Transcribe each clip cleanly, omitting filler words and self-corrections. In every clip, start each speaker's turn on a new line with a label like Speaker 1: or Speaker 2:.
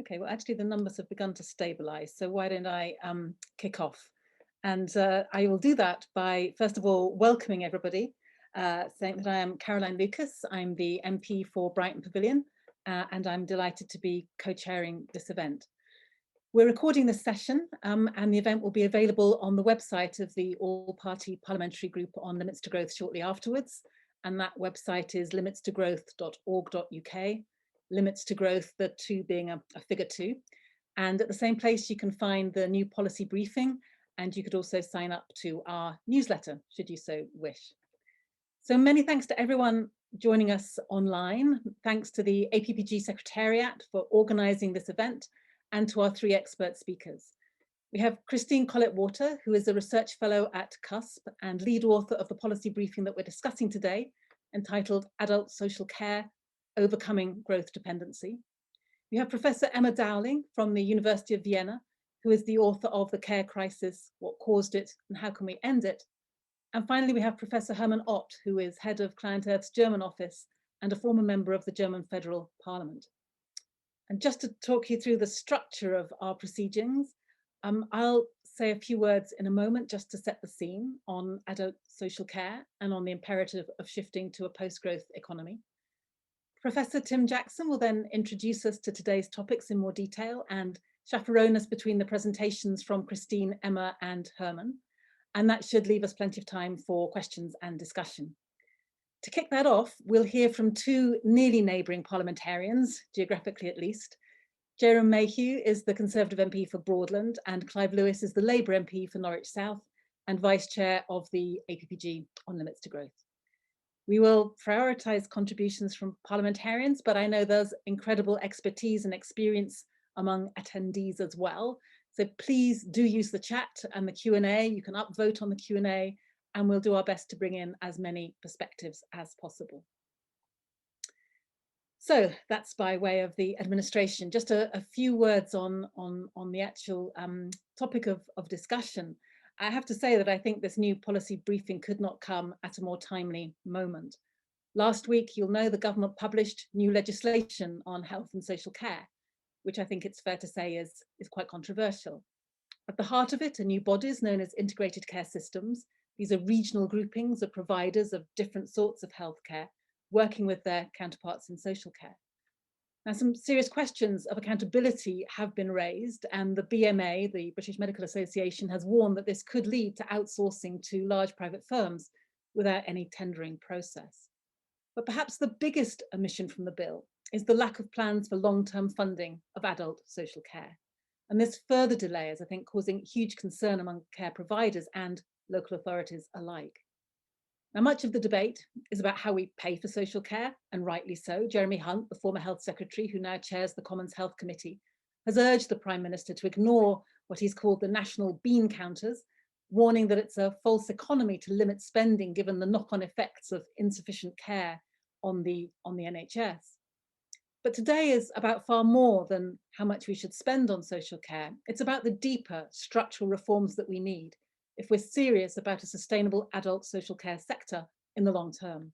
Speaker 1: Okay, well, actually, the numbers have begun to stabilize. So why don't I kick off? And I will do that by, first of all, welcoming everybody, saying that I am Caroline Lucas. I'm the MP for Brighton Pavilion, and I'm delighted to be co-chairing this event. We're recording this session, and the event will be available on the website of the All-Party Parliamentary Group on Limits to Growth shortly afterwards. And that website is limitstogrowth.org.uk. Limits to growth, the 2 being a figure 2. And at the same place, you can find the new policy briefing, and you could also sign up to our newsletter, should you so wish. So many thanks to everyone joining us online. Thanks to the APPG Secretariat for organising this event, and to our 3 expert speakers. We have Christine Corlet Walker, who is a research fellow at CUSP and lead author of the policy briefing that we're discussing today, entitled Adult Social Care, Overcoming Growth Dependency. We have Professor Emma Dowling from the University of Vienna, who is the author of The Care Crisis, What Caused It and How Can We End It? And finally, we have Professor Hermann Ott, who is head of ClientEarth's German office and a former member of the German Federal Parliament. And just to talk you through the structure of our proceedings, I'll say a few words in a moment just to set the scene on adult social care and on the imperative of shifting to a post-growth economy. Professor Tim Jackson will then introduce us to today's topics in more detail and chaperone us between the presentations from Christine, Emma and Hermann. And that should leave us plenty of time for questions and discussion. To kick that off, we'll hear from 2 nearly neighbouring parliamentarians, geographically at least. Jerome Mayhew is the Conservative MP for Broadland, and Clive Lewis is the Labour MP for Norwich South and Vice Chair of the APPG on Limits to Growth. We will prioritise contributions from parliamentarians, but I know there's incredible expertise and experience among attendees as well. So please do use the chat and the Q&A. You can upvote on the Q&A, and we'll do our best to bring in as many perspectives as possible. So that's by way of the administration. Just a few words on the actual topic of discussion. I have to say that I think this new policy briefing could not come at a more timely moment. Last week, you'll know the government published new legislation on health and social care, which I think it's fair to say is quite controversial. At the heart of it are new bodies known as integrated care systems. These are regional groupings of providers of different sorts of healthcare, working with their counterparts in social care. Now, some serious questions of accountability have been raised, and the BMA, the British Medical Association, has warned that this could lead to outsourcing to large private firms without any tendering process. But perhaps the biggest omission from the bill is the lack of plans for long-term funding of adult social care. And this further delay is, I think, causing huge concern among care providers and local authorities alike. Now, much of the debate is about how we pay for social care, and rightly so. Jeremy Hunt, the former Health Secretary, who now chairs the Commons Health Committee, has urged the Prime Minister to ignore what he's called the national bean counters, warning that it's a false economy to limit spending given the knock-on effects of insufficient care on the NHS. But today is about far more than how much we should spend on social care. It's about the deeper structural reforms that we need if we're serious about a sustainable adult social care sector in the long term.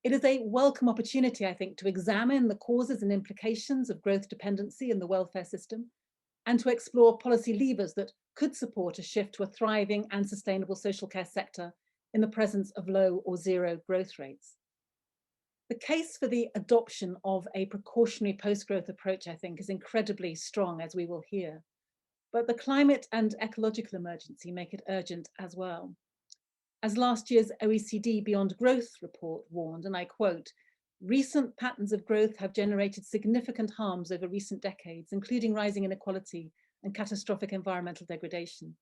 Speaker 1: It is a welcome opportunity, I think, to examine the causes and implications of growth dependency in the welfare system and to explore policy levers that could support a shift to a thriving and sustainable social care sector in the presence of low or zero growth rates. The case for the adoption of a precautionary post-growth approach, I think, is incredibly strong, as we will hear. But the climate and ecological emergency make it urgent as well. As last year's OECD Beyond Growth report warned, and I quote, "Recent patterns of growth have generated significant harms over recent decades, including rising inequality and catastrophic environmental degradation.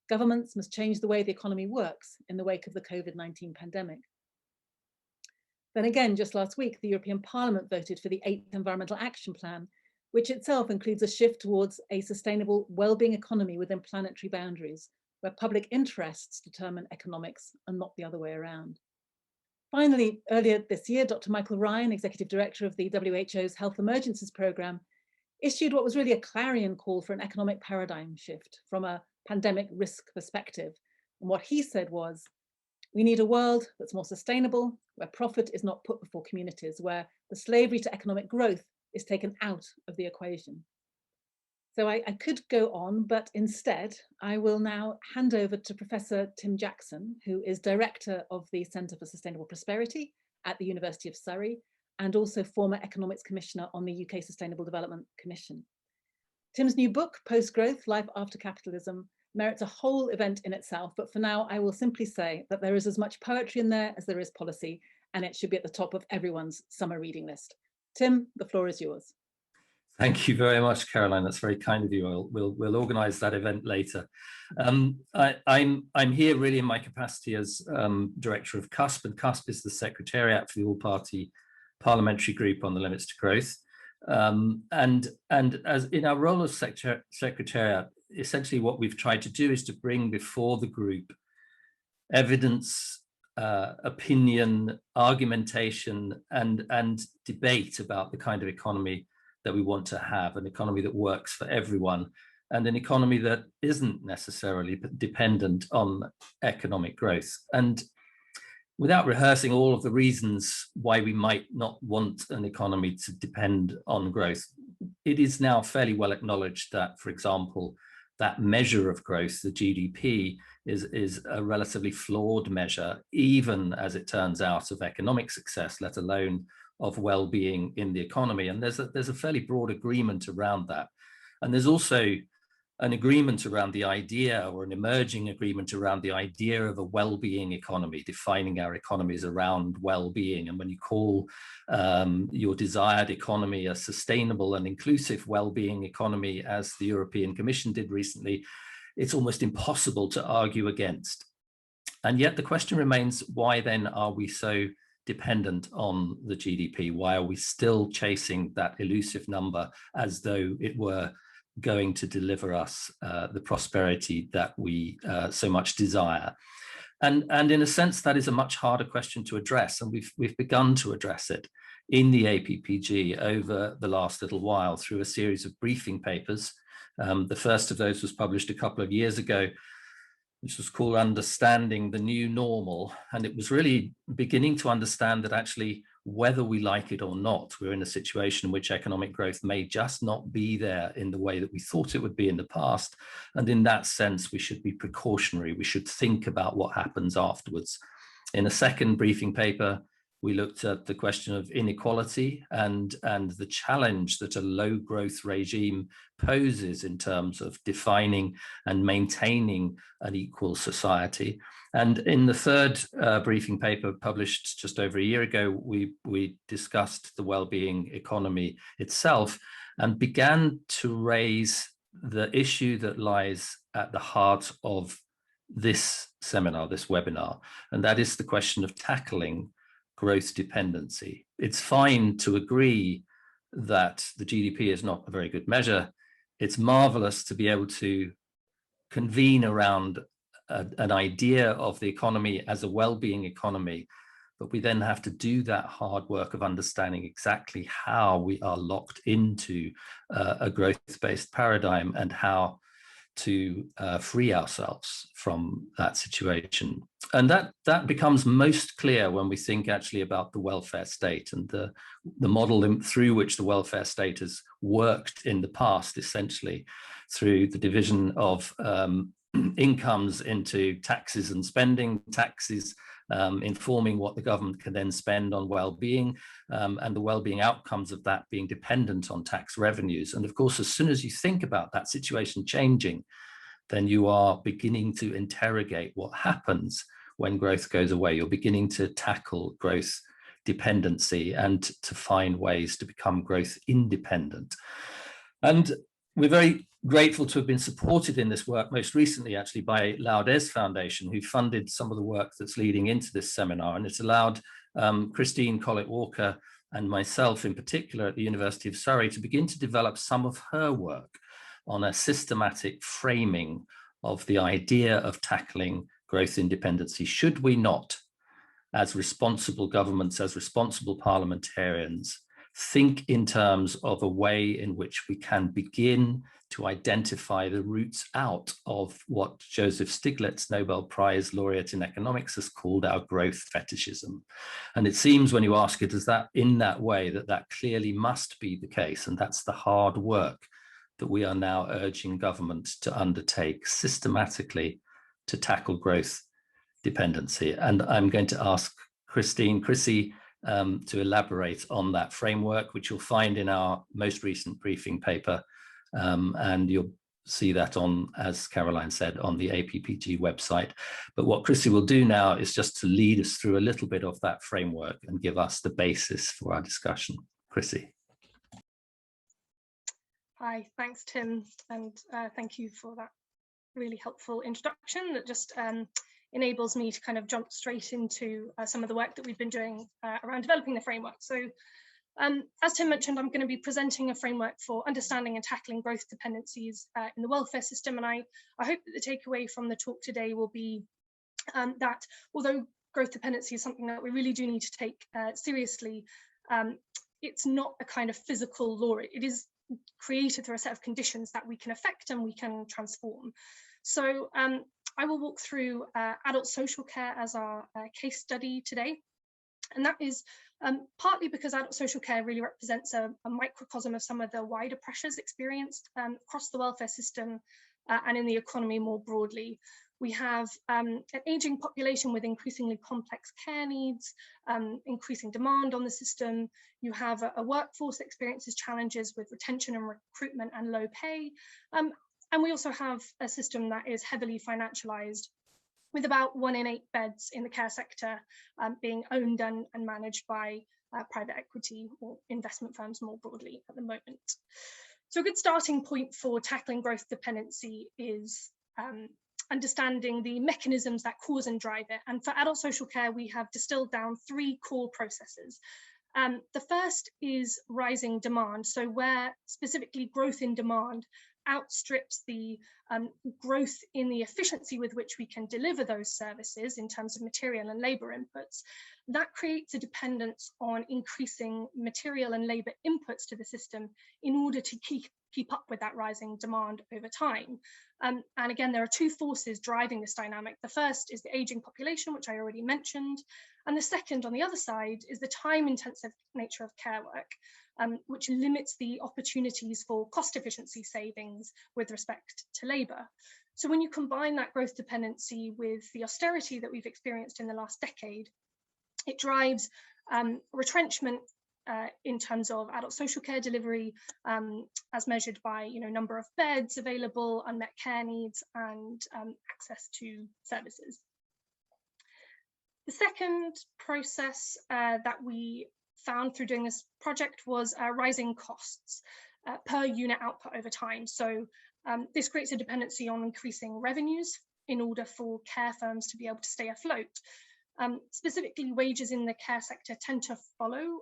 Speaker 1: Governments must change the way the economy works in the wake of the COVID-19 pandemic." Then again, just last week, the European Parliament voted for the 8th Environmental Action Plan, which itself includes a shift towards a sustainable well-being economy within planetary boundaries, where public interests determine economics and not the other way around. Finally, earlier this year, Dr. Michael Ryan, Executive Director of the WHO's Health Emergencies Programme, issued what was really a clarion call for an economic paradigm shift from a pandemic risk perspective. And what he said was, we need a world that's more sustainable, where profit is not put before communities, where the slavery to economic growth is taken out of the equation. So I could go on, but instead I will now hand over to Professor Tim Jackson, who is Director of the Centre for Sustainable Prosperity at the University of Surrey, and also former Economics Commissioner on the UK Sustainable Development Commission. Tim's new book, Postgrowth, Life After Capitalism, merits a whole event in itself, but for now I will simply say that there is as much poetry in there as there is policy, and it should be at the top of everyone's summer reading list. Tim, the floor is yours.
Speaker 2: Thank you very much, Caroline. That's very kind of you. We'll organise that event later. I'm here really in my capacity as director of CUSP, and CUSP is the Secretariat for the All-Party Parliamentary Group on the Limits to Growth. And as in our role as Secretariat, essentially what we've tried to do is to bring before the group evidence, opinion, argumentation, and debate about the kind of economy that we want to have, an economy that works for everyone, and an economy that isn't necessarily dependent on economic growth. And without rehearsing all of the reasons why we might not want an economy to depend on growth, it is now fairly well acknowledged that, for example, that measure of growth, the GDP, is a relatively flawed measure, even as it turns out, of economic success, let alone of well-being in the economy. And there's a fairly broad agreement around that. And there's also an agreement around the idea, or an emerging agreement around the idea, of a well-being economy, defining our economies around well-being. And when you call your desired economy a sustainable and inclusive well-being economy, as the European Commission did recently, it's almost impossible to argue against. And yet the question remains, why then are we so dependent on the GDP? Why are we still chasing that elusive number as though it were going to deliver us the prosperity that we so much desire? And in a sense, that is a much harder question to address, and we've begun to address it in the APPG over the last little while through a series of briefing papers. The first of those was published a couple of years ago, which was called Understanding the New Normal. And it was really beginning to understand that actually, whether we like it or not, we're in a situation in which economic growth may just not be there in the way that we thought it would be in the past. And in that sense, we should be precautionary. We should think about what happens afterwards. In a second briefing paper, we looked at the question of inequality and the challenge that a low growth regime poses in terms of defining and maintaining an equal society. And in the third briefing paper, published just over a year ago, we discussed the well-being economy itself and began to raise the issue that lies at the heart of this seminar, this webinar, and that is the question of tackling growth dependency. It's fine to agree that the GDP is not a very good measure. It's marvelous to be able to convene around an idea of the economy as a well-being economy, but we then have to do that hard work of understanding exactly how we are locked into a growth-based paradigm and how to free ourselves from that situation. And that becomes most clear when we think actually about the welfare state and the model through which the welfare state has worked in the past, essentially through the division of incomes into taxes and spending, taxes informing what the government can then spend on well-being, and the well-being outcomes of that being dependent on tax revenues. And of course, as soon as you think about that situation changing, then you are beginning to interrogate what happens when growth goes away. You're beginning to tackle growth dependency and to find ways to become growth independent. And we're very grateful to have been supported in this work most recently actually by Laudes Foundation, who funded some of the work that's leading into this seminar. And it's allowed Christine Corlet Walker and myself in particular at the University of Surrey to begin to develop some of her work on a systematic framing of the idea of tackling growth independency. Should we not, as responsible governments, as responsible parliamentarians, think in terms of a way in which we can begin to identify the routes out of what Joseph Stiglitz, Nobel Prize laureate in economics, has called our growth fetishism? And it seems when you ask it as that in that way, that clearly must be the case. And that's the hard work that we are now urging government to undertake systematically to tackle growth dependency. And I'm going to ask Chrissy to elaborate on that framework, which you'll find in our most recent briefing paper. And you'll see that on, as Caroline said, on the APPG website. But what Chrissy will do now is just to lead us through a little bit of that framework and give us the basis for our discussion. Chrissy.
Speaker 3: Hi, thanks, Tim, and thank you for that really helpful introduction that just enables me to kind of jump straight into some of the work that we've been doing around developing the framework. So as Tim mentioned, I'm going to be presenting a framework for understanding and tackling growth dependencies in the welfare system. And I hope that the takeaway from the talk today will be that although growth dependency is something that we really do need to take seriously, it's not a kind of physical law. It is created through a set of conditions that we can affect and we can transform. So I will walk through adult social care as our case study today. And that is partly because adult social care really represents a microcosm of some of the wider pressures experienced across the welfare system and in the economy more broadly. We have an aging population with increasingly complex care needs, increasing demand on the system. You have a workforce that experiences challenges with retention and recruitment and low pay. And we also have a system that is heavily financialized, with about 1 in 8 beds in the care sector being owned and managed by private equity or investment firms more broadly at the moment. So a good starting point for tackling growth dependency is understanding the mechanisms that cause and drive it. And for adult social care, we have distilled down 3 core processes. The first is rising demand. So where specifically growth in demand outstrips the growth in the efficiency with which we can deliver those services in terms of material and labor inputs, that creates a dependence on increasing material and labor inputs to the system in order to keep up with that rising demand over time. And again, there are 2 forces driving this dynamic. The first is the aging population, which I already mentioned. And the second, on the other side, is the time-intensive nature of care work, which limits the opportunities for cost efficiency savings with respect to labour. So when you combine that growth dependency with the austerity that we've experienced in the last decade, it drives retrenchment in terms of adult social care delivery, as measured by number of beds available, unmet care needs, and access to services. The second process that we found through doing this project was rising costs per unit output over time. So this creates a dependency on increasing revenues in order for care firms to be able to stay afloat. Specifically, wages in the care sector tend to follow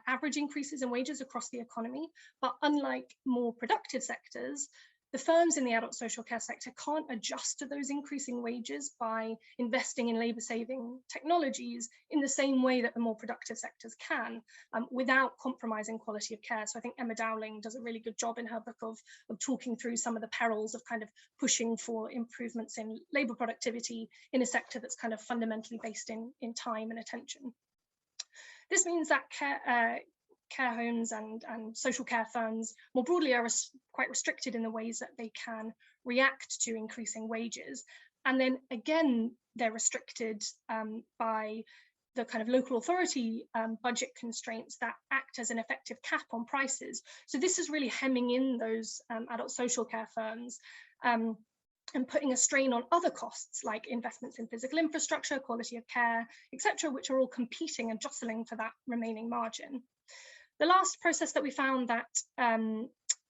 Speaker 3: average increases in wages across the economy, but unlike more productive sectors, the firms in the adult social care sector can't adjust to those increasing wages by investing in labour-saving technologies in the same way that the more productive sectors can, without compromising quality of care. So I think Emma Dowling does a really good job in her book of talking through some of the perils of kind of pushing for improvements in labour productivity in a sector that's kind of fundamentally based in time and attention. This means that care homes and social care firms more broadly are quite restricted in the ways that they can react to increasing wages. And then again, they're restricted by the kind of local authority budget constraints that act as an effective cap on prices. So this is really hemming in those adult social care firms and putting a strain on other costs like investments in physical infrastructure, quality of care, etc., which are all competing and jostling for that remaining margin. The last process that we found that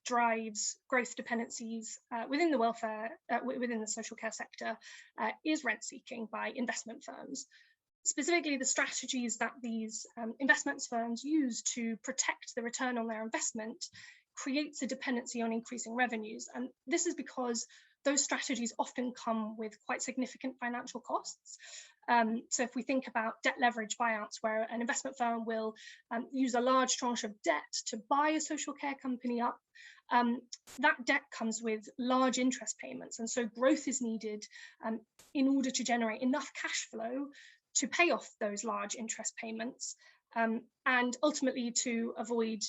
Speaker 3: drives growth dependencies within the within the social care sector is rent seeking by investment firms. Specifically, the strategies that these investment firms use to protect the return on their investment creates a dependency on increasing revenues. And this is because those strategies often come with quite significant financial costs. So if we think about debt leverage buyouts, where an investment firm will use a large tranche of debt to buy a social care company up, that debt comes with large interest payments. And so growth is needed in order to generate enough cash flow to pay off those large interest payments and ultimately to avoid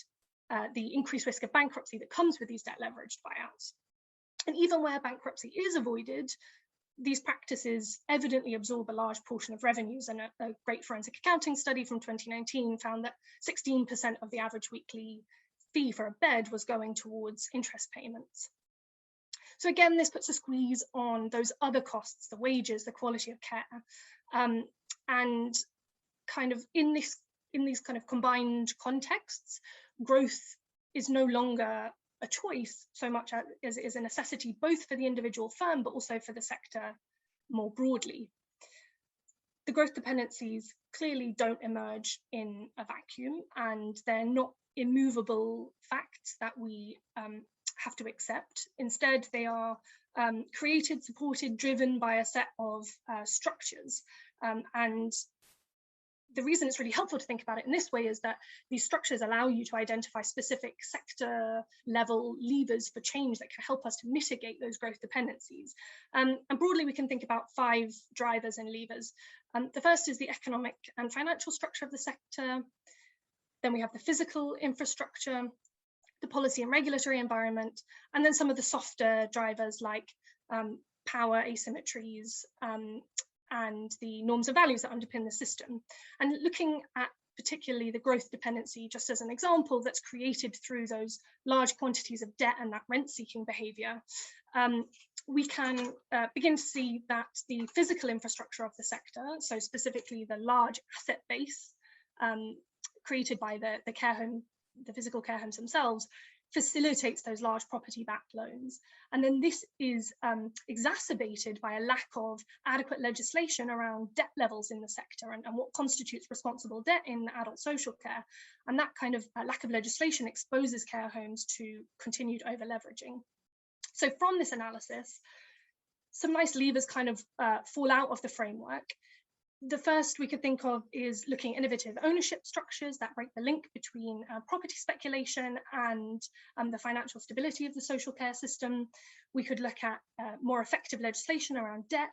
Speaker 3: the increased risk of bankruptcy that comes with these debt leveraged buyouts. And even where bankruptcy is avoided, these practices evidently absorb a large portion of revenues, and a great forensic accounting study from 2019 found that 16% of the average weekly fee for a bed was going towards interest payments. So again, this puts a squeeze on those other costs, the wages, the quality of care, and kind of in these kind of combined contexts, growth is no longer a choice so much as it is a necessity, both for the individual firm, but also for the sector more broadly. The growth dependencies clearly don't emerge in a vacuum, and they're not immovable facts that we have to accept. Instead, they are created, supported, driven by a set of structures. And the reason it's really helpful to think about it in this way is that these structures allow you to identify specific sector level levers for change that can help us to mitigate those growth dependencies. And broadly, we can think about 5 drivers and levers. The first is the economic and financial structure of the sector. Then we have the physical infrastructure, the policy and regulatory environment, and then some of the softer drivers like power asymmetries, and the norms and values that underpin the system. And looking at particularly the growth dependency, just as an example, that's created through those large quantities of debt and that rent-seeking behaviour, we can begin to see that the physical infrastructure of the sector, so specifically the large asset base created by the care home, the physical care homes themselves, facilitates those large property-backed loans. And then this is exacerbated by a lack of adequate legislation around debt levels in the sector and what constitutes responsible debt in adult social care. And that kind of lack of legislation exposes care homes to continued over-leveraging. So from this analysis, some nice levers kind of fall out of the framework. The first we could think of is looking at innovative ownership structures that break the link between property speculation and the financial stability of the social care system. We could look at more effective legislation around debt,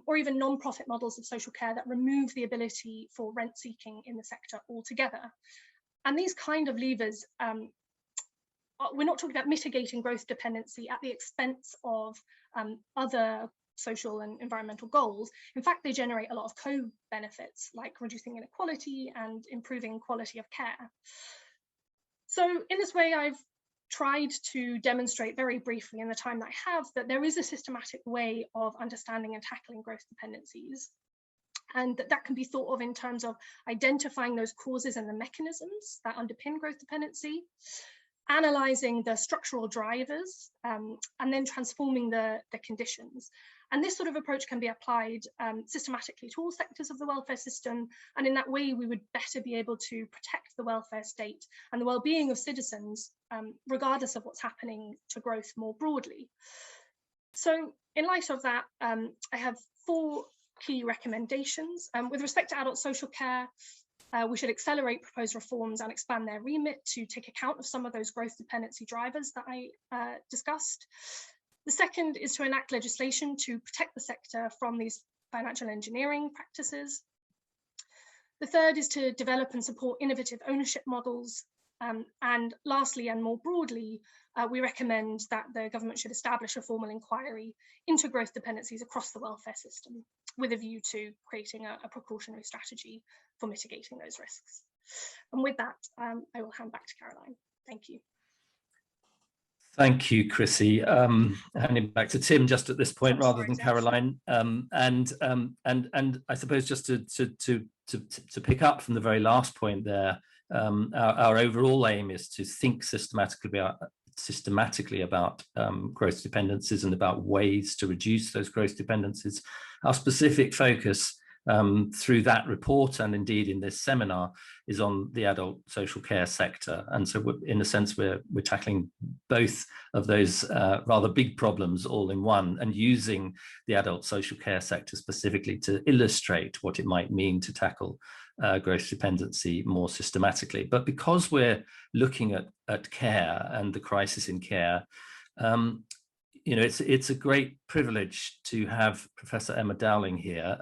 Speaker 3: or even non-profit models of social care that remove the ability for rent seeking in the sector altogether. And these kind of levers, we're not talking about mitigating growth dependency at the expense of other social and environmental goals. In fact, they generate a lot of co-benefits like reducing inequality and improving quality of care. So in this way, I've tried to demonstrate very briefly in the time that I have that there is a systematic way of understanding and tackling growth dependencies, and that can be thought of in terms of identifying those causes and the mechanisms that underpin growth dependency, analysing the structural drivers, and then transforming the conditions. And this sort of approach can be applied systematically to all sectors of the welfare system. And in that way, we would better be able to protect the welfare state and the well-being of citizens, regardless of what's happening to growth more broadly. So in light of that, I have 4 key recommendations. With respect to adult social care, we should accelerate proposed reforms and expand their remit to take account of some of those growth dependency drivers that I discussed. The second is to enact legislation to protect the sector from these financial engineering practices. The third is to develop and support innovative ownership models. And lastly, and more broadly, we recommend that the government should establish a formal inquiry into growth dependencies across the welfare system with a view to creating a precautionary strategy for mitigating those risks. And with that, I will hand back to Caroline. Thank you.
Speaker 2: Thank you, Chrissy. Handing back to Tim just at this point, rather than Caroline. And I suppose just to pick up from the very last point there, our overall aim is to think systematically about growth dependencies and about ways to reduce those growth dependencies. Our specific focus through that report and indeed in this seminar is on the adult social care sector. And so in a sense, we're tackling both of those rather big problems all in one, and using the adult social care sector specifically to illustrate what it might mean to tackle growth dependency more systematically. But because we're looking at care and the crisis in care, you know, it's a great privilege to have Professor Emma Dowling here,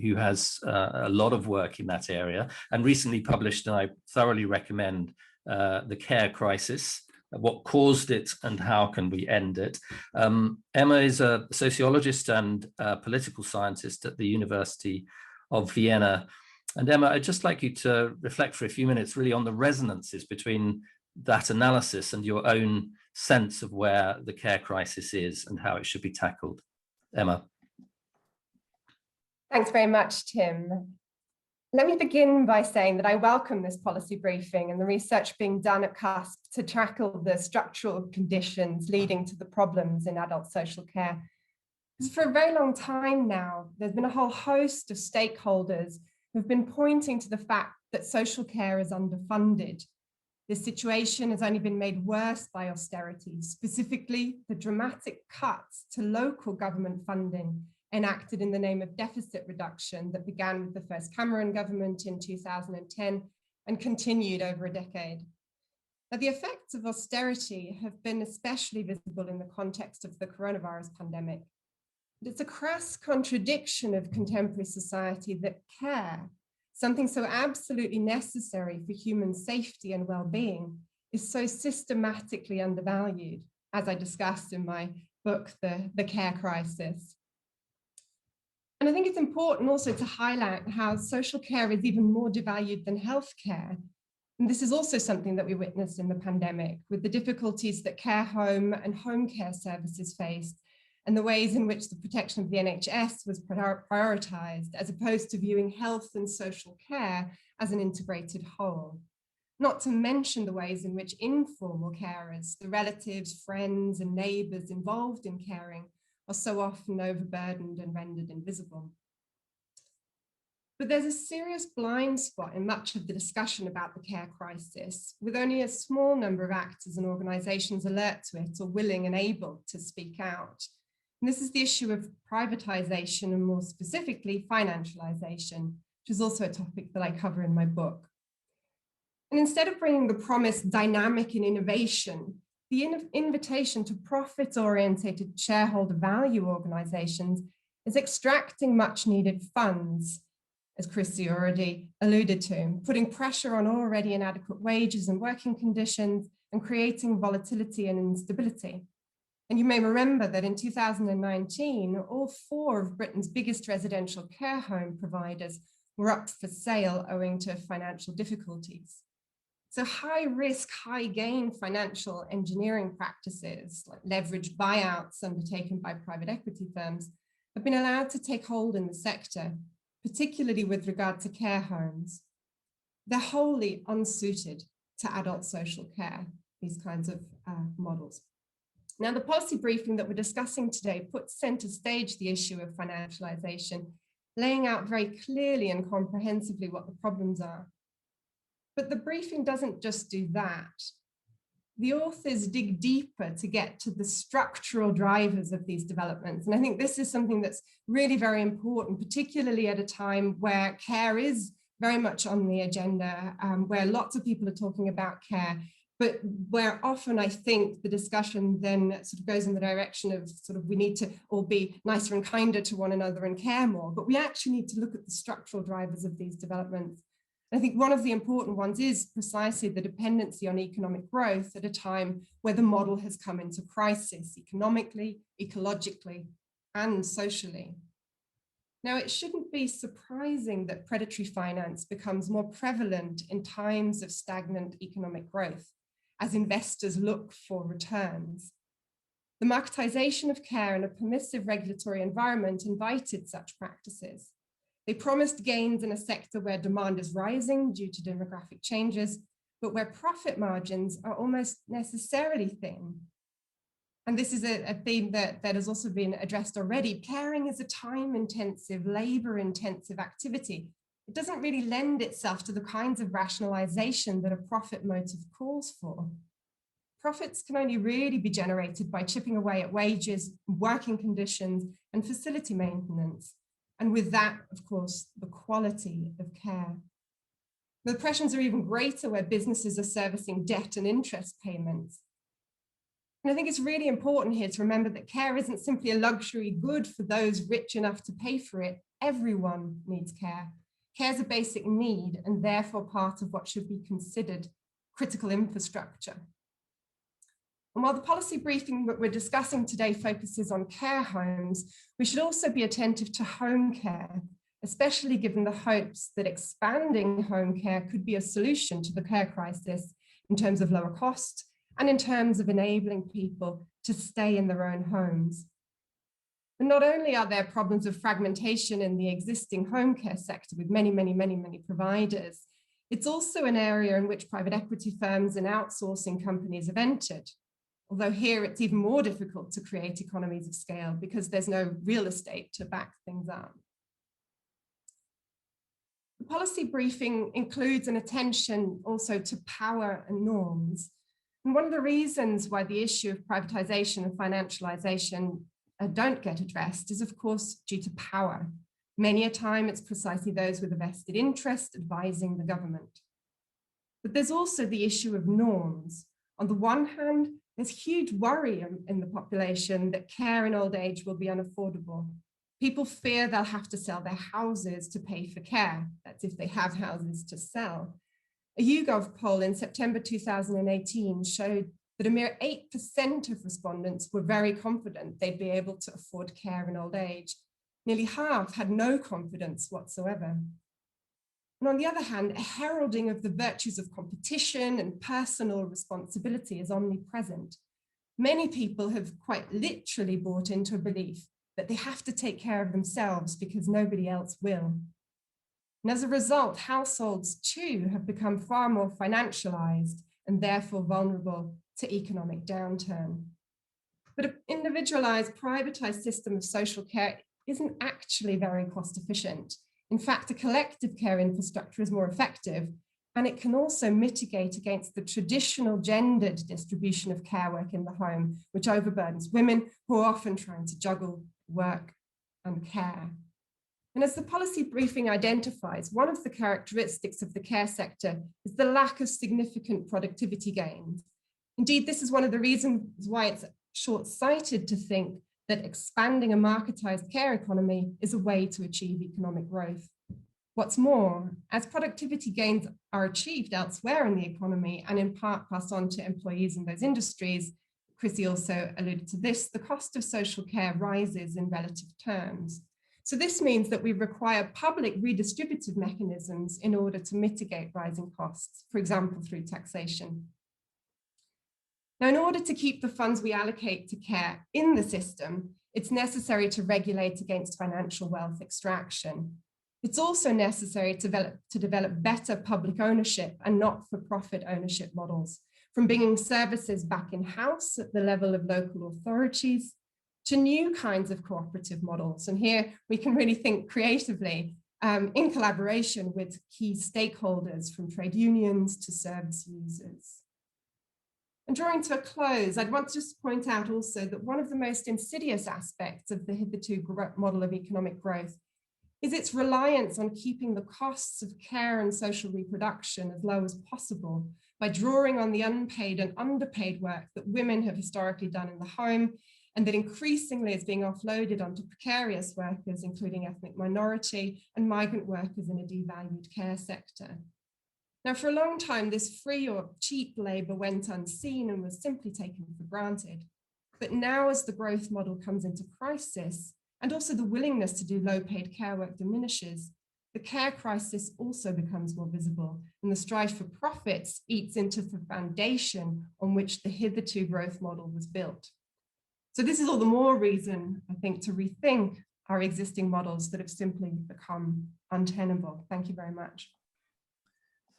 Speaker 2: who has a lot of work in that area and recently published, and I thoroughly recommend, The Care Crisis, what caused it and how can we end it. Emma is a sociologist and a political scientist at the University of Vienna. And Emma, I'd just like you to reflect for a few minutes really on the resonances between that analysis and your own sense of where the care crisis is and how it should be tackled. Emma.
Speaker 4: Thanks very much, Tim. Let me begin by saying that I welcome this policy briefing and the research being done at CUSP to tackle the structural conditions leading to the problems in adult social care. Because for a very long time now, there's been a whole host of stakeholders who've been pointing to the fact that social care is underfunded. This situation has only been made worse by austerity, specifically the dramatic cuts to local government funding enacted in the name of deficit reduction that began with the first Cameron government in 2010 and continued over a decade. Now, the effects of austerity have been especially visible in the context of the coronavirus pandemic. But it's a crass contradiction of contemporary society that care, something so absolutely necessary for human safety and well-being, is so systematically undervalued, as I discussed in my book, The Care Crisis. And I think it's important also to highlight how social care is even more devalued than healthcare. And this is also something that we witnessed in the pandemic, with the difficulties that care home and home care services faced, and the ways in which the protection of the NHS was prioritized, as opposed to viewing health and social care as an integrated whole. Not to mention the ways in which informal carers, the relatives, friends, and neighbors involved in caring, are so often overburdened and rendered invisible. But there's a serious blind spot in much of the discussion about the care crisis, with only a small number of actors and organizations alert to it or willing and able to speak out. And this is the issue of privatization and more specifically financialization, which is also a topic that I cover in my book. And instead of bringing the promised dynamic and innovation, the invitation to profit-oriented shareholder value organizations is extracting much needed funds, as Chrissy already alluded to, putting pressure on already inadequate wages and working conditions and creating volatility and instability. And you may remember that in 2019, all 4 of Britain's biggest residential care home providers were up for sale owing to financial difficulties. So high risk, high gain financial engineering practices like leveraged buyouts undertaken by private equity firms have been allowed to take hold in the sector, particularly with regard to care homes. They're wholly unsuited to adult social care, these kinds of models. Now, the policy briefing that we're discussing today puts center stage the issue of financialization, laying out very clearly and comprehensively what the problems are. But the briefing doesn't just do that. The authors dig deeper to get to the structural drivers of these developments. And I think this is something that's really very important, particularly at a time where care is very much on the agenda, where lots of people are talking about care, but where often I think the discussion then sort of goes in the direction of sort of we need to all be nicer and kinder to one another and care more, but we actually need to look at the structural drivers of these developments. I think one of the important ones is precisely the dependency on economic growth at a time where the model has come into crisis economically, ecologically, and socially. Now, it shouldn't be surprising that predatory finance becomes more prevalent in times of stagnant economic growth, as investors look for returns. The marketization of care in a permissive regulatory environment invited such practices. They promised gains in a sector where demand is rising due to demographic changes, but where profit margins are almost necessarily thin. And this is a theme that has also been addressed already. Caring is a time-intensive, labor-intensive activity. It doesn't really lend itself to the kinds of rationalization that a profit motive calls for. Profits can only really be generated by chipping away at wages, working conditions, and facility maintenance. And with that, of course, the quality of care. The pressures are even greater where businesses are servicing debt and interest payments. And I think it's really important here to remember that care isn't simply a luxury good for those rich enough to pay for it. Everyone needs care. Care is a basic need and therefore part of what should be considered critical infrastructure. And while the policy briefing that we're discussing today focuses on care homes, we should also be attentive to home care, especially given the hopes that expanding home care could be a solution to the care crisis in terms of lower cost and in terms of enabling people to stay in their own homes. And not only are there problems of fragmentation in the existing home care sector with many providers, it's also an area in which private equity firms and outsourcing companies have entered. Although here it's even more difficult to create economies of scale because there's no real estate to back things up. The policy briefing includes an attention also to power and norms. And one of the reasons why the issue of privatization and financialization don't get addressed is, of course, due to power. Many a time it's precisely those with a vested interest advising the government. But there's also the issue of norms. On the one hand, there's huge worry in the population that care in old age will be unaffordable. People fear they'll have to sell their houses to pay for care. That's if they have houses to sell. A YouGov poll in September 2018 showed that a mere 8% of respondents were very confident they'd be able to afford care in old age. Nearly half had no confidence whatsoever. And on the other hand, a heralding of the virtues of competition and personal responsibility is omnipresent. Many people have quite literally bought into a belief that they have to take care of themselves because nobody else will. And as a result, households too have become far more financialized and therefore vulnerable to economic downturn. But an individualized, privatized system of social care isn't actually very cost efficient. In fact, a collective care infrastructure is more effective, and it can also mitigate against the traditional gendered distribution of care work in the home, which overburdens women who are often trying to juggle work and care. And as the policy briefing identifies, one of the characteristics of the care sector is the lack of significant productivity gains. Indeed, this is one of the reasons why it's short-sighted to think that expanding a marketized care economy is a way to achieve economic growth. What's more, as productivity gains are achieved elsewhere in the economy and in part passed on to employees in those industries, Chrissy also alluded to this, the cost of social care rises in relative terms. So this means that we require public redistributive mechanisms in order to mitigate rising costs, for example, through taxation. Now, in order to keep the funds we allocate to care in the system, it's necessary to regulate against financial wealth extraction. It's also necessary to develop better public ownership and not-for-profit ownership models, from bringing services back in-house at the level of local authorities to new kinds of cooperative models. And here we can really think creatively in collaboration with key stakeholders from trade unions to service users. And drawing to a close, I'd want to just point out also that one of the most insidious aspects of the hitherto model of economic growth is its reliance on keeping the costs of care and social reproduction as low as possible by drawing on the unpaid and underpaid work that women have historically done in the home and that increasingly is being offloaded onto precarious workers, including ethnic minority and migrant workers in a devalued care sector. Now, for a long time, this free or cheap labor went unseen and was simply taken for granted. But now, as the growth model comes into crisis, and also the willingness to do low-paid care work diminishes, the care crisis also becomes more visible, and the strive for profits eats into the foundation on which the hitherto growth model was built. So this is all the more reason, I think, to rethink our existing models that have simply become untenable. Thank you very much.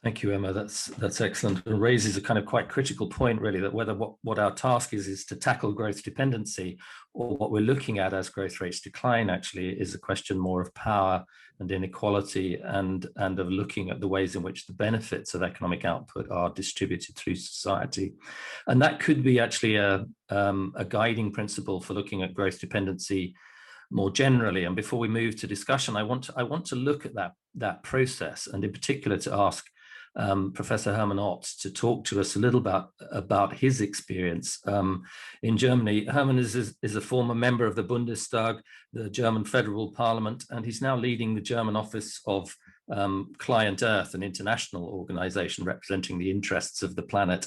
Speaker 2: Thank you, Emma. That's excellent. It raises a kind of quite critical point, really, that whether what our task is to tackle growth dependency, or what we're looking at as growth rates decline actually is a question more of power and inequality and of looking at the ways in which the benefits of economic output are distributed through society. And that could be actually a guiding principle for looking at growth dependency more generally. And before we move to discussion, I want to look at that process, and in particular to ask, Professor Hermann Ott, to talk to us a little about his experience in Germany. Hermann is a former member of the Bundestag, the German federal parliament, and he's now leading the German office of ClientEarth, an international organization representing the interests of the planet.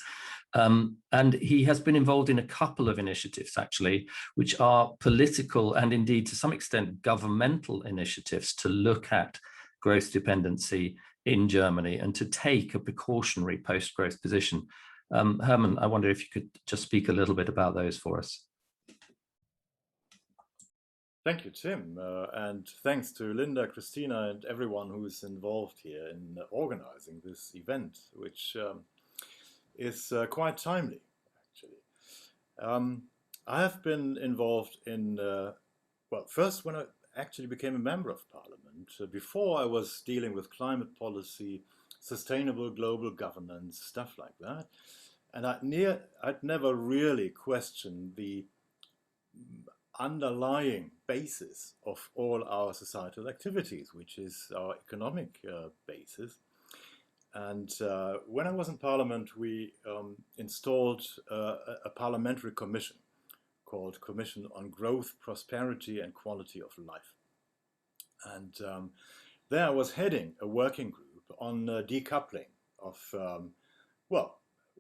Speaker 2: And he has been involved in a couple of initiatives, actually, which are political and indeed to some extent governmental initiatives to look at growth dependency in Germany and to take a precautionary post-growth position. Hermann, I wonder if you could just speak a little bit about those for us.
Speaker 5: Thank you, Tim, and thanks to Linda, Christina, and everyone who's involved here in organizing this event, which is quite timely, actually. I have been involved in, well, first when I actually became a member of Parliament. Before I was dealing with climate policy, sustainable global governance, stuff like that. And I'd never really questioned the underlying basis of all our societal activities, which is our economic basis. And when I was in Parliament, we installed a parliamentary commission called Commission on Growth, Prosperity and Quality of Life. And there I was heading a working group on decoupling of,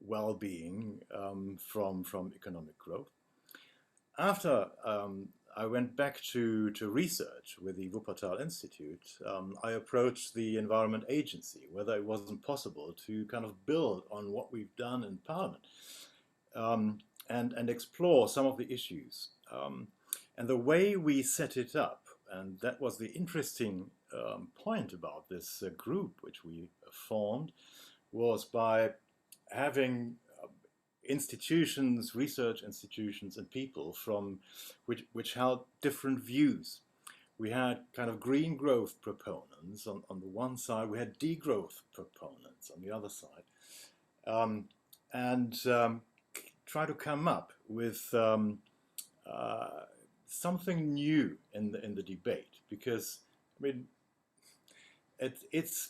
Speaker 5: well-being from economic growth. After I went back to research with the Wuppertal Institute, I approached the Environment Agency, whether it wasn't possible to kind of build on what we've done in Parliament and explore some of the issues. And the way we set it up, and that was the interesting point about this group which we formed, was by having institutions, research institutions and people from which held different views. We had kind of green growth proponents on the one side, we had degrowth proponents on the other side, and try to come up with something new in the debate, because I mean it's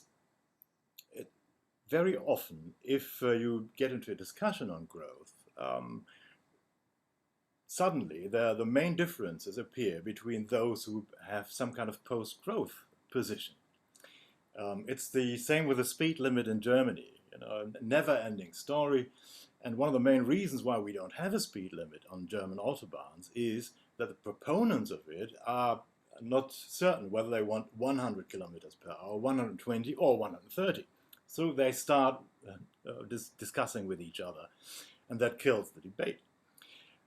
Speaker 5: very often, if you get into a discussion on growth, suddenly the main differences appear between those who have some kind of post-growth position. It's the same with the speed limit in Germany, you know, a never-ending story. And one of the main reasons why we don't have a speed limit on German autobahns is that the proponents of it are not certain whether they want 100 kilometers per hour, 120 or 130. So they start discussing with each other, and that kills the debate.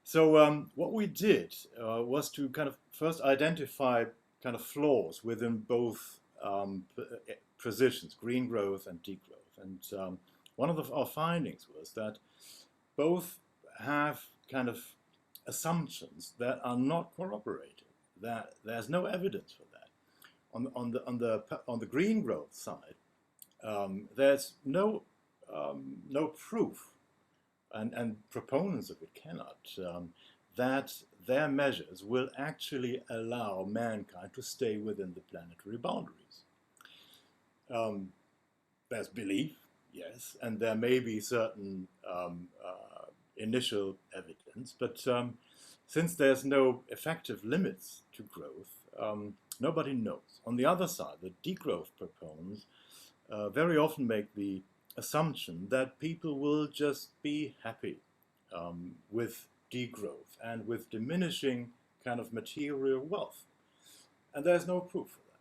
Speaker 5: So what we did was to kind of first identify kind of flaws within both positions, green growth and degrowth. And one of our findings was that both have kind of assumptions that are not corroborated, that there's no evidence for that. On the green growth side, there's no proof, and proponents of it cannot, that their measures will actually allow mankind to stay within the planetary boundaries. There's belief, yes, and there may be certain initial evidence, but since there's no effective limits to growth, nobody knows. On the other side, the degrowth proponents very often make the assumption that people will just be happy with degrowth and with diminishing kind of material wealth. And there's no proof for that.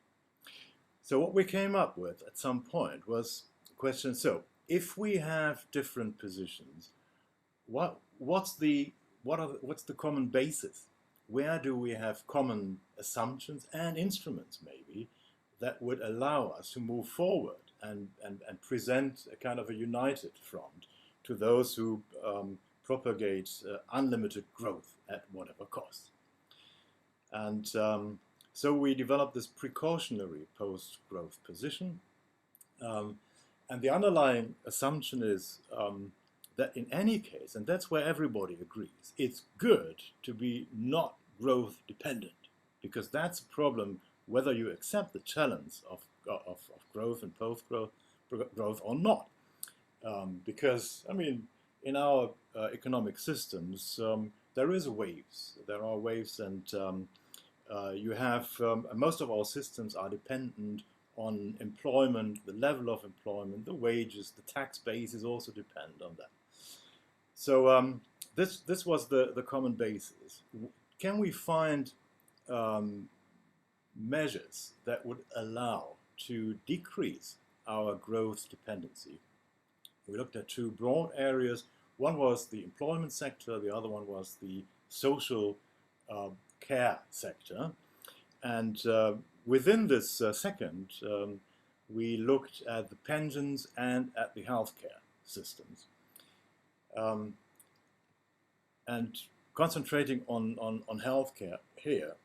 Speaker 5: So what we came up with at some point was the question, so if we have different positions, what's the common basis? Where do we have common assumptions and instruments maybe that would allow us to move forward and present a kind of a united front to those who propagate unlimited growth at whatever cost? And so we developed this precautionary post-growth position. And the underlying assumption is that in any case, and that's where everybody agrees, it's good to be not growth dependent, because that's a problem whether you accept the challenge of growth and post-growth growth or not. Because, I mean, in our economic systems, there is waves. There are waves, and you have, most of our systems are dependent on employment, the level of employment, the wages, the tax base is also dependent on that. So this was the common basis. Can we find measures that would allow to decrease our growth dependency? We looked at two broad areas. One was the employment sector, the other one was the social care sector. And within this second, we looked at the pensions and at the healthcare systems. And concentrating on healthcare here,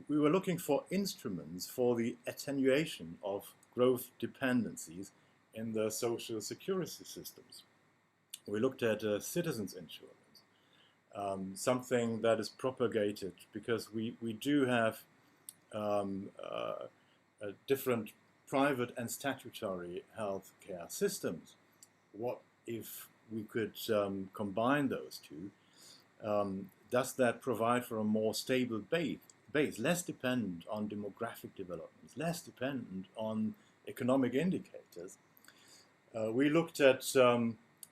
Speaker 5: we were looking for instruments for the attenuation of growth dependencies in the social security systems. We looked at citizens' insurance, something that is propagated because we do have different private and statutory healthcare systems. What if we could combine those two? Does that provide for a more stable base, less dependent on demographic developments, less dependent on economic indicators? We looked at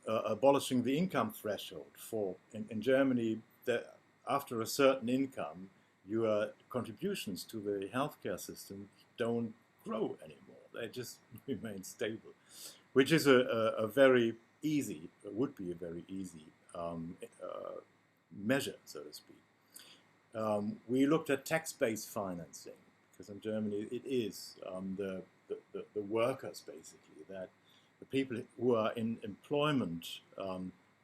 Speaker 5: abolishing the income threshold for, in Germany, that after a certain income, your contributions to the healthcare system don't grow anymore. They just remain stable, which is a very easy, would be a very easy measure, so to speak. We looked at tax-based financing, because in Germany it is the workers, basically, that the people who are in employment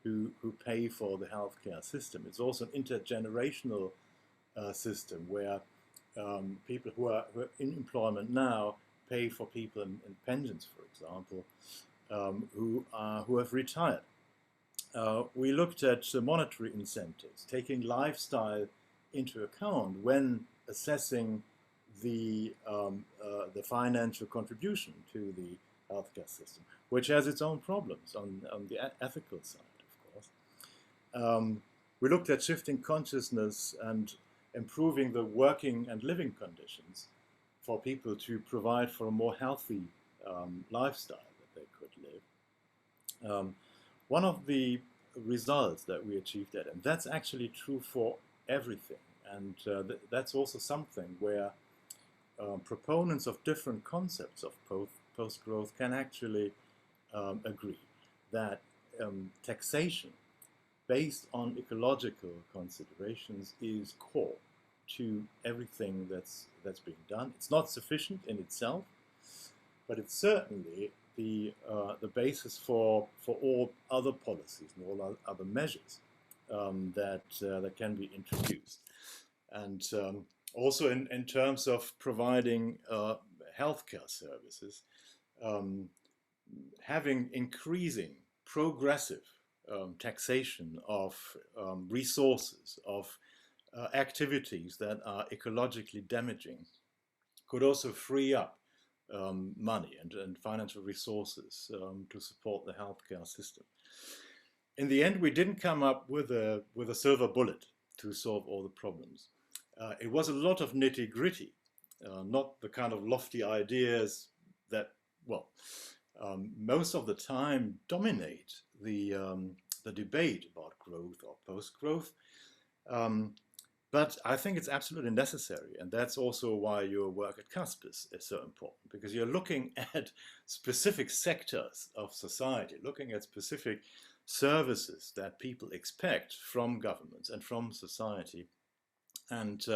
Speaker 5: who pay for the healthcare system. It's also an intergenerational system where people who are in employment now pay for people in pensions, for example, who have retired. We looked at monetary incentives, taking lifestyle into account when assessing the financial contribution to the healthcare system, which has its own problems on the ethical side, of course. We looked at shifting consciousness and improving the working and living conditions for people to provide for a more healthy lifestyle that they could live. One of the results that we achieved that, and that's actually true for everything, and that's also something where proponents of different concepts of post-growth can actually agree that taxation based on ecological considerations is core to everything that's being done. It's not sufficient in itself, but it's certainly the basis for all other policies and all other measures that can be introduced. And also in terms of providing healthcare services, having increasing progressive taxation of resources, of activities that are ecologically damaging could also free up money and financial resources to support the healthcare system. In the end, we didn't come up with a silver bullet to solve all the problems. It was a lot of nitty-gritty, not the kind of lofty ideas that, well, most of the time dominate the debate about growth or post-growth. But I think it's absolutely necessary, and that's also why your work at CUSP is so important, because you're looking at specific sectors of society, looking at specific services that people expect from governments and from society, and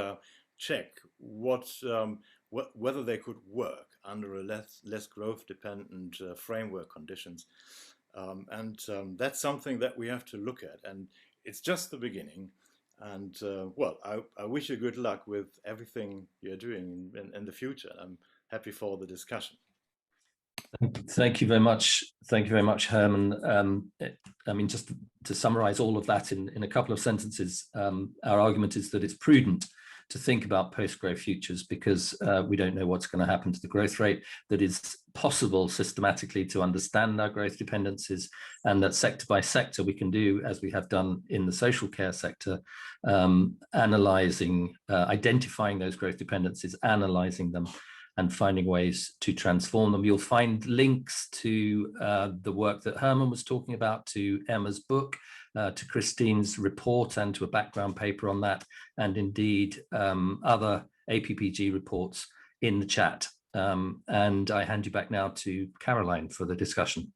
Speaker 5: check whether they could work under a less growth-dependent framework conditions. That's something that we have to look at, and it's just the beginning. And well, I wish you good luck with everything you're doing in the future. I'm happy for the discussion.
Speaker 2: Thank you very much. Thank you very much, Hermann. I mean, just to summarize all of that in a couple of sentences, our argument is that it's prudent to think about post-growth futures, because we don't know what's going to happen to the growth rate, that it's possible systematically to understand our growth dependencies, and that sector by sector we can do, as we have done in the social care sector, analysing, identifying those growth dependencies, analysing them, and finding ways to transform them. You'll find links to the work that Hermann was talking about, to Emma's book, to Christine's report, and to a background paper on that, and indeed other APPG reports in the chat. And I hand you back now to Caroline for the discussion.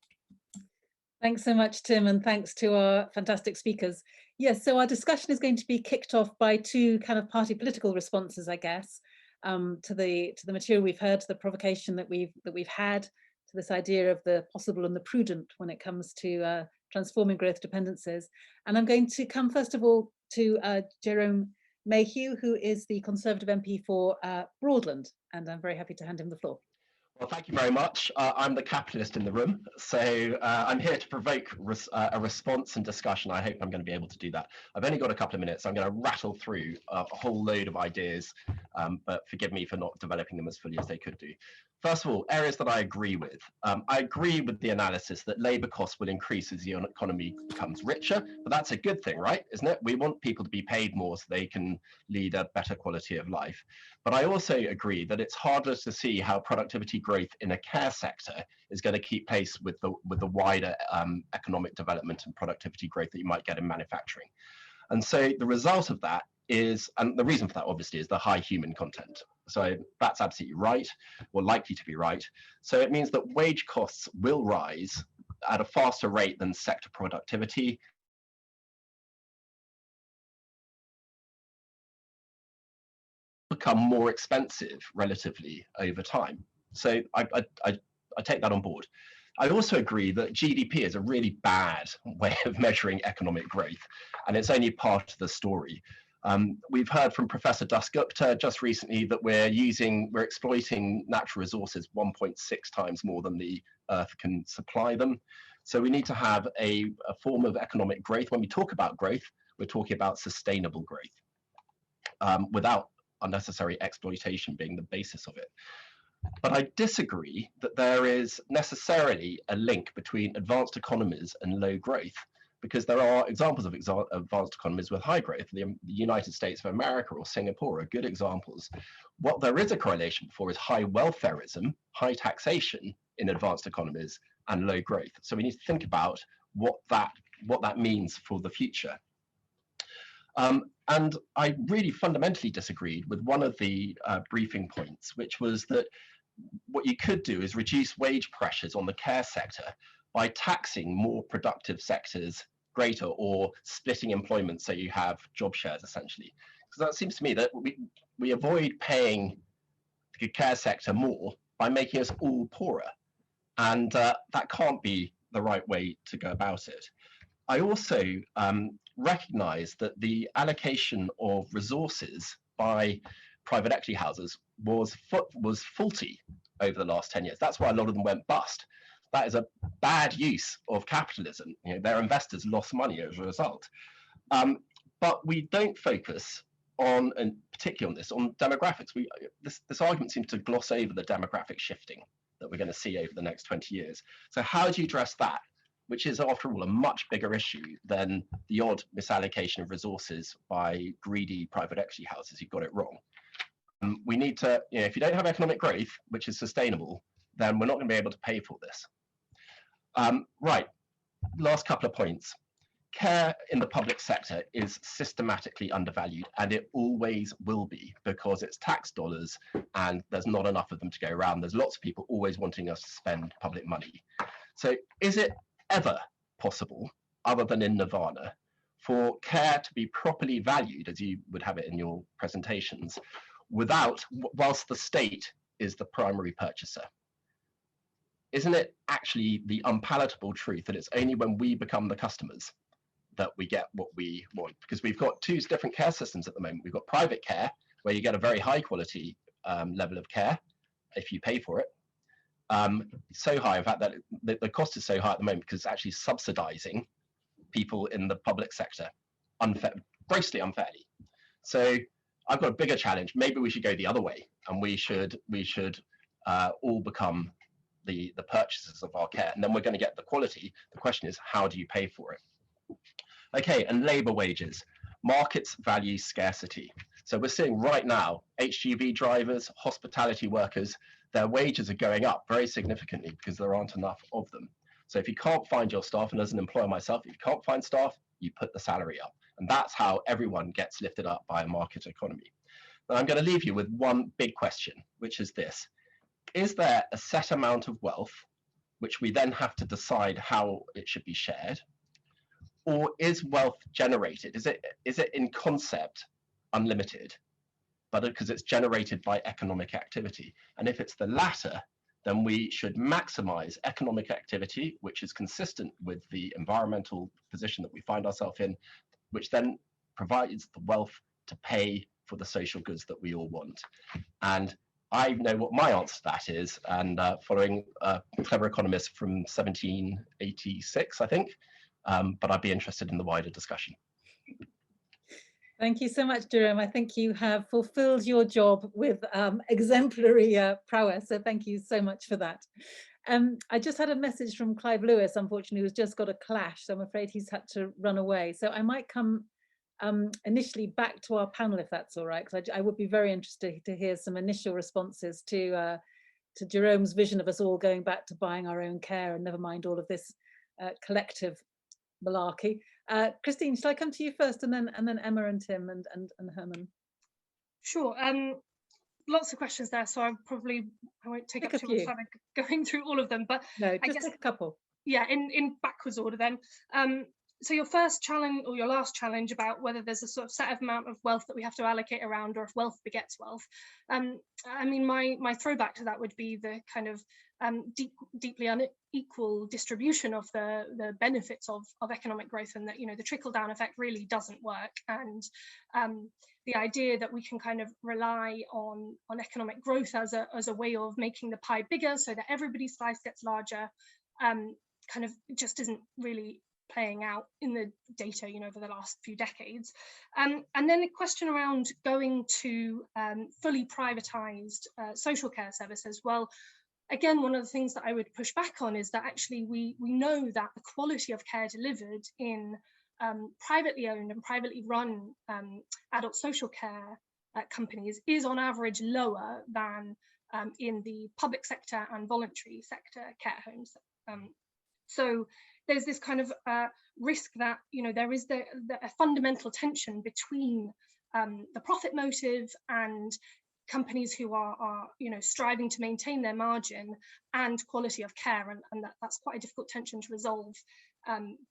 Speaker 1: Thanks so much, Tim, and thanks to our fantastic speakers. Yes, so our discussion is going to be kicked off by two kind of party political responses, I guess, to the material we've heard, to the provocation that we've had, to this idea of the possible and the prudent when it comes to transforming growth dependencies. And I'm going to come first of all to Jerome Mayhew, who is the Conservative MP for Broadland, and I'm very happy to hand him the floor.
Speaker 6: Well, thank you very much. I'm the capitalist in the room, so I'm here to provoke a response and discussion. I hope I'm going to be able to do that. I've only got a couple of minutes, so I'm going to rattle through a whole load of ideas, but forgive me for not developing them as fully as they could do. First of all, areas that I agree with. I agree with the analysis that labour costs will increase as the economy becomes richer, but that's a good thing, right? Isn't it? We want people to be paid more so they can lead a better quality of life. But I also agree that it's harder to see how productivity growth in a care sector is going to keep pace with the wider economic development and productivity growth that you might get in manufacturing. And so the result of that is, and the reason for that obviously is the high human content. So that's absolutely right, or likely to be right. So it means that wage costs will rise at a faster rate than sector productivity. Become more expensive relatively over time. So I take that on board. I also agree that GDP is a really bad way of measuring economic growth, and it's only part of the story. We've heard from Professor Dasgupta just recently that we're exploiting natural resources 1.6 times more than the Earth can supply them. So we need to have a form of economic growth. When we talk about growth, we're talking about sustainable growth without unnecessary exploitation being the basis of it. But I disagree that there is necessarily a link between advanced economies and low growth, because there are examples of advanced economies with high growth. The United States of America or Singapore are good examples. What there is a correlation for is high welfareism, high taxation in advanced economies, and low growth. So we need to think about what that means for the future. And I really fundamentally disagreed with one of the briefing points, which was that what you could do is reduce wage pressures on the care sector by taxing more productive sectors greater, or splitting employment so you have job shares essentially. Because that seems to me that we avoid paying the care sector more by making us all poorer. And that can't be the right way to go about it. I also recognize that the allocation of resources by private equity houses was faulty over the last 10 years. That's why a lot of them went bust. That is a bad use of capitalism. You know, their investors lost money as a result. But we don't focus on, and particularly on this, on demographics. This argument seems to gloss over the demographic shifting that we're going to see over the next 20 years. So how do you address that, which is, after all, a much bigger issue than the odd misallocation of resources by greedy private equity houses who got it wrong? We need to, if you don't have economic growth, which is sustainable, then we're not going to be able to pay for this. Right, last couple of points. Care in the public sector is systematically undervalued, and it always will be, because it's tax dollars and there's not enough of them to go around. There's lots of people always wanting us to spend public money. So is it ever possible, other than in Nirvana, for care to be properly valued, as you would have it in your presentations, whilst the state is the primary purchaser? Isn't it actually the unpalatable truth that it's only when we become the customers that we get what we want? Because we've got two different care systems at the moment. We've got private care, where you get a very high quality level of care if you pay for it. So high, in fact, that the cost is so high at the moment because it's actually subsidizing people in the public sector grossly unfairly. So I've got a bigger challenge. Maybe we should go the other way, and we should all become the purchasers of our care, and then we're going to get the quality. The question is, how do you pay for it? Okay, and labour wages. Markets value scarcity. So we're seeing right now, HGV drivers, hospitality workers, their wages are going up very significantly because there aren't enough of them. So if you can't find your staff, and as an employer myself, if you can't find staff, you put the salary up. And that's how everyone gets lifted up by a market economy. Now I'm going to leave you with one big question, which is this. Is there a set amount of wealth, which we then have to decide how it should be shared? Or is wealth generated? Is it in concept unlimited, but because it's generated by economic activity? And if it's the latter, then we should maximize economic activity, which is consistent with the environmental position that we find ourselves in, which then provides the wealth to pay for the social goods that we all want. And I know what my answer to that is, and following a clever economist from 1786, I think, but I'd be interested in the wider discussion.
Speaker 1: Thank you so much, Jerome. I think you have fulfilled your job with exemplary prowess, so thank you so much for that. I just had a message from Clive Lewis, unfortunately, who's just got a clash, so I'm afraid he's had to run away. So I might come initially back to our panel, if that's all right, because I would be very interested to hear some initial responses to Jerome's vision of us all going back to buying our own care, and never mind all of this collective malarkey. Christine, shall I come to you first, and then Emma and Tim and Hermann?
Speaker 3: Sure. Lots of questions there, so I won't take up too much time going through all of them. But
Speaker 1: no, just take a couple.
Speaker 3: Yeah, in backwards order then. So your first challenge, or your last challenge, about whether there's a sort of set of amount of wealth that we have to allocate around, or if wealth begets wealth. I mean, my throwback to that would be the kind of deeply unequal distribution of the benefits of economic growth, and that, you know, the trickle-down effect really doesn't work. And the idea that we can kind of rely on economic growth as a way of making the pie bigger so that everybody's slice gets larger, kind of just isn't really playing out in the data, you know, over the last few decades. And then a question around going to fully privatized social care services. Well, again, one of the things that I would push back on is that actually we know that the quality of care delivered in privately owned and privately run adult social care companies is on average lower than in the public sector and voluntary sector care homes. So there's this kind of risk that, you know, there is a fundamental tension between the profit motive and companies who are you know, striving to maintain their margin and quality of care, and that's quite a difficult tension to resolve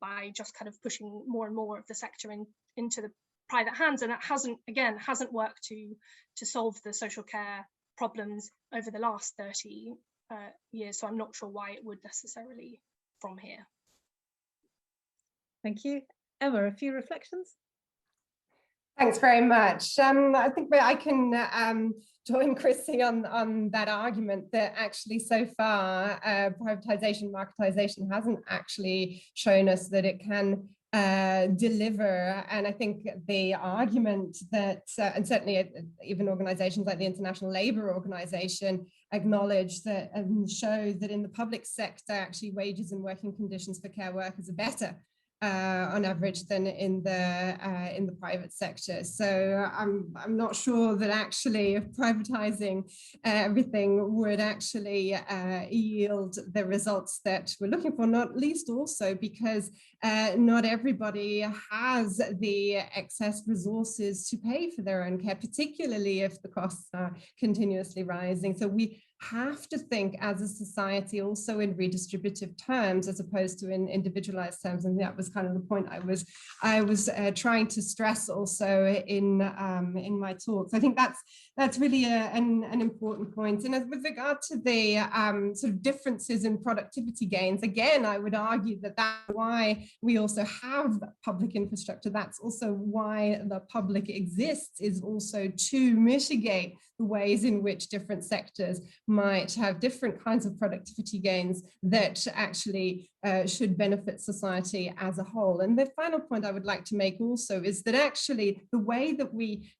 Speaker 3: by just kind of pushing more and more of the sector into the private hands. And that hasn't worked to solve the social care problems over the last 30 years. So I'm not sure why it would necessarily from here.
Speaker 1: Thank you. Emma, a few reflections?
Speaker 4: Thanks very much. I think I can join Chrissy on that argument that actually so far privatization, marketization hasn't actually shown us that it can deliver. And I think the argument that, and certainly even organizations like the International Labour Organization acknowledge that and show that in the public sector, actually wages and working conditions for care workers are better on average than in the private sector. So I'm not sure that actually privatizing everything would actually yield the results that we're looking for, not least also because not everybody has the excess resources to pay for their own care, particularly if the costs are continuously rising. So we have to think as a society also in redistributive terms as opposed to in individualized terms, and that was kind of the point I was trying to stress also in my talks. I think that's really an important point. And with regard to the sort of differences in productivity gains, again, I would argue that that's why we also have public infrastructure. That's also why the public exists, is also to mitigate the ways in which different sectors might have different kinds of productivity gains that actually should benefit society as a whole. And the final point I would like to make also is that actually the way that we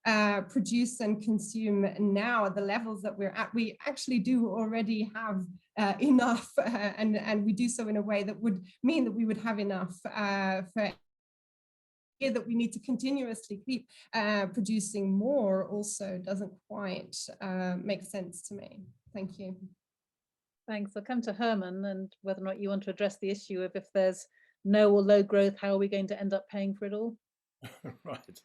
Speaker 4: produce and consume now, the levels that we're at, we actually do already have enough, and we do so in a way that would mean that we would have enough for that we need to continuously keep producing more also doesn't quite make sense to me. Thank you.
Speaker 1: Thanks. I'll come to Hermann and whether or not you want to address the issue of if there's no or low growth, how are we going to end up paying for it all?
Speaker 5: Right.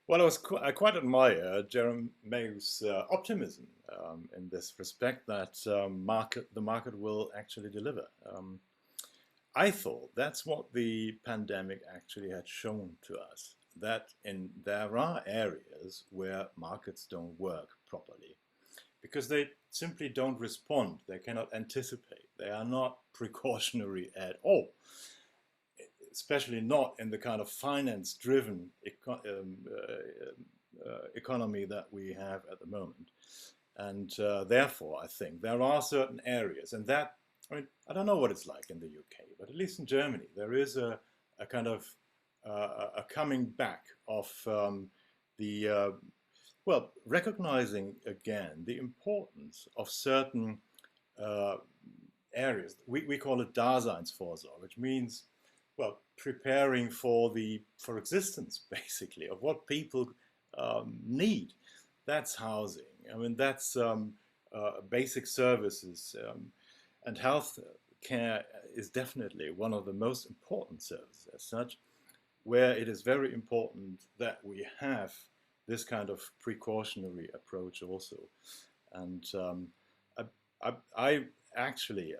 Speaker 5: Well, I quite admire Jeremy's optimism in this respect that the market will actually deliver. I thought that's what the pandemic actually had shown to us, that there are areas where markets don't work properly because they simply don't respond. They cannot anticipate. They are not precautionary at all, especially not in the kind of finance-driven economy that we have at the moment. And therefore, I think there are certain areas, and that, I mean, I don't know what it's like in the UK, but at least in Germany, there is a kind of a coming back of well, recognizing again the importance of certain areas. We call it Daseinsvorsorge, which means, well, preparing for existence, basically, of what people need. That's housing. I mean, that's basic services. And health care is definitely one of the most important services as such, where it is very important that we have this kind of precautionary approach also. And I actually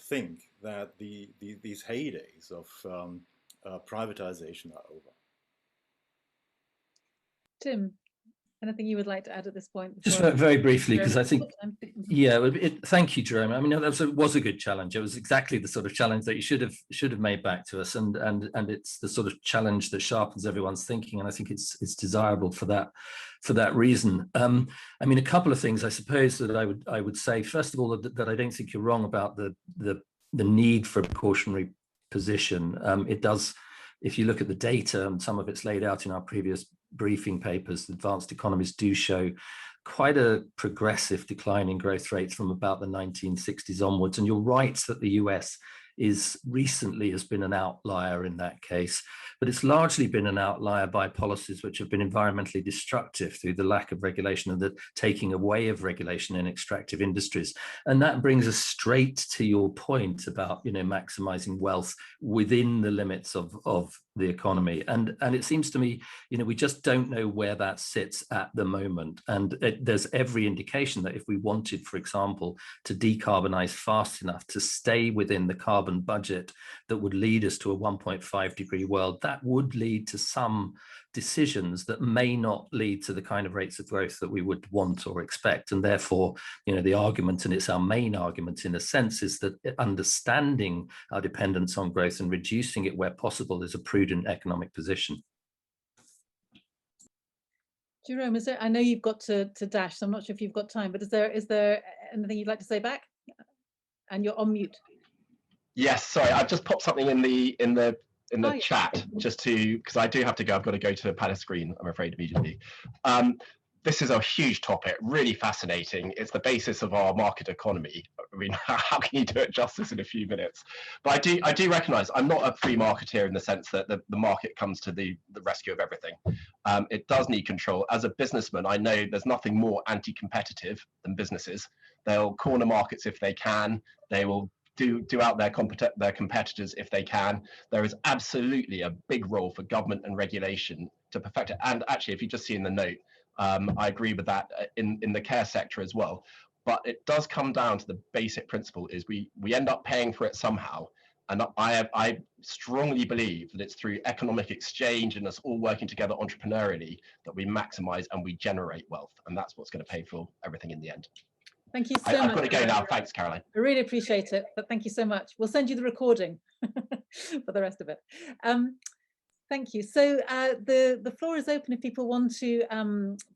Speaker 5: think that these heydays of privatization are over.
Speaker 1: Tim, anything you would like to add at this point?
Speaker 2: Just very briefly, because I think, yeah, thank you, Jeremy. I mean, that was a good challenge. It was exactly the sort of challenge that you should have made back to us, and it's the sort of challenge that sharpens everyone's thinking, and I think it's desirable for that reason. I mean, a couple of things I suppose that I would say. First of all, that I don't think you're wrong about the need for a precautionary position. It does, if you look at the data, and some of it's laid out in our previous briefing papers, advanced economies do show quite a progressive decline in growth rates from about the 1960s onwards. And you're right that the US recently has been an outlier in that case, but it's largely been an outlier by policies which have been environmentally destructive through the lack of regulation and the taking away of regulation in extractive industries. And that brings us straight to your point about, maximizing wealth within the limits of the economy. And it seems to me, we just don't know where that sits at the moment. And there's every indication that if we wanted, for example, to decarbonize fast enough to stay within the carbon budget that would lead us to a 1.5 degree world, that would lead to some decisions that may not lead to the kind of rates of growth that we would want or expect. And therefore, the argument, and it's our main argument in a sense, is that understanding our dependence on growth and reducing it where possible is a prudent economic position.
Speaker 1: Jerome, I know you've got to dash, so I'm not sure if you've got time, but is there anything you'd like to say back? And you're on mute.
Speaker 6: Yes, sorry, I've just popped something in the chat,
Speaker 1: yeah.
Speaker 6: just because I do have to go. I've got to go to a panel screen, I'm afraid, immediately. This is a huge topic, really fascinating. It's the basis of our market economy. I mean, how can you do it justice in a few minutes? But I do recognise I'm not a free marketeer in the sense that the market comes to the rescue of everything. It does need control. As a businessman, I know there's nothing more anti-competitive than businesses. They'll corner markets if they can. They will do out their competitors if they can. There is absolutely a big role for government and regulation to perfect it. And actually, if you just see in the note, I agree with that in the care sector as well. But it does come down to the basic principle is we end up paying for it somehow. And I strongly believe that it's through economic exchange and us all working together entrepreneurially that we maximize and we generate wealth. And that's what's going to pay for everything in the end.
Speaker 1: Thank you so much.
Speaker 6: I've got to go now. Thanks, Caroline.
Speaker 1: I really appreciate it, but thank you so much. We'll send you the recording for the rest of it. Thank you. So the floor is open if people want to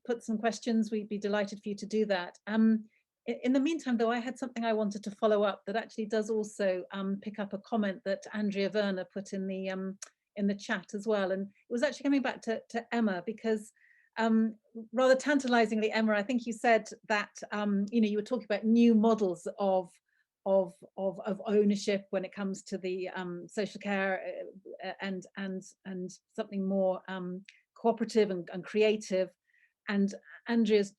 Speaker 1: put some questions. We'd be delighted for you to do that. In the meantime, though, I had something I wanted to follow up that actually does also pick up a comment that Andrea Werner put in the chat as well. And it was actually coming back to Emma, because rather tantalizingly, Emma, I think you said that you were talking about new models of ownership when it comes to the social care and something more cooperative and creative. And Andrea's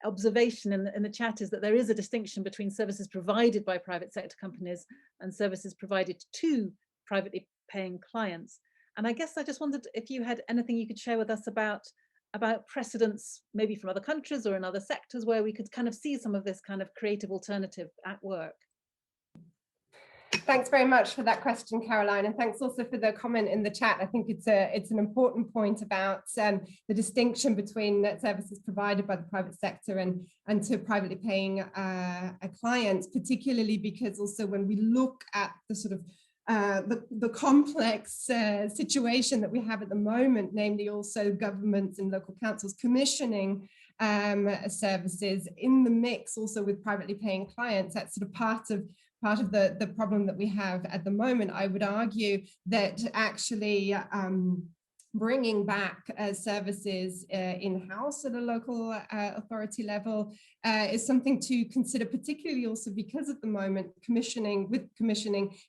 Speaker 1: observation in the chat is that there is a distinction between services provided by private sector companies and services provided to privately paying clients. And I guess I just wondered if you had anything you could share with us about precedents, maybe from other countries or in other sectors, where we could kind of see some of this kind of creative alternative at work.
Speaker 4: Thanks very much for that question, Caroline, and thanks also for the comment in the chat. I think it's an important point about the distinction between services provided by the private sector and to privately paying clients, particularly because also when we look at the sort of the complex situation that we have at the moment, namely also governments and local councils commissioning services in the mix also with privately paying clients, that's sort of part of the problem that we have at the moment. I would argue that actually bringing back services in-house at a local authority level is something to consider, particularly also because at the moment commissioning,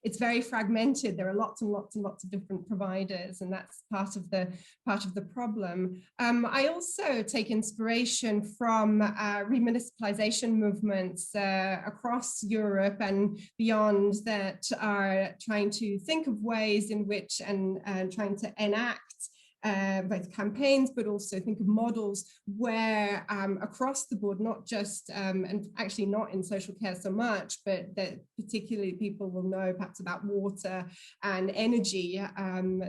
Speaker 4: it's very fragmented. There are lots and lots and lots of different providers, and that's part of the problem. I also take inspiration from remunicipalization movements across Europe and beyond that are trying to think of ways in which and trying to enact both campaigns, but also think of models where across the board, not just, and actually not in social care so much, but that particularly people will know perhaps about water and energy,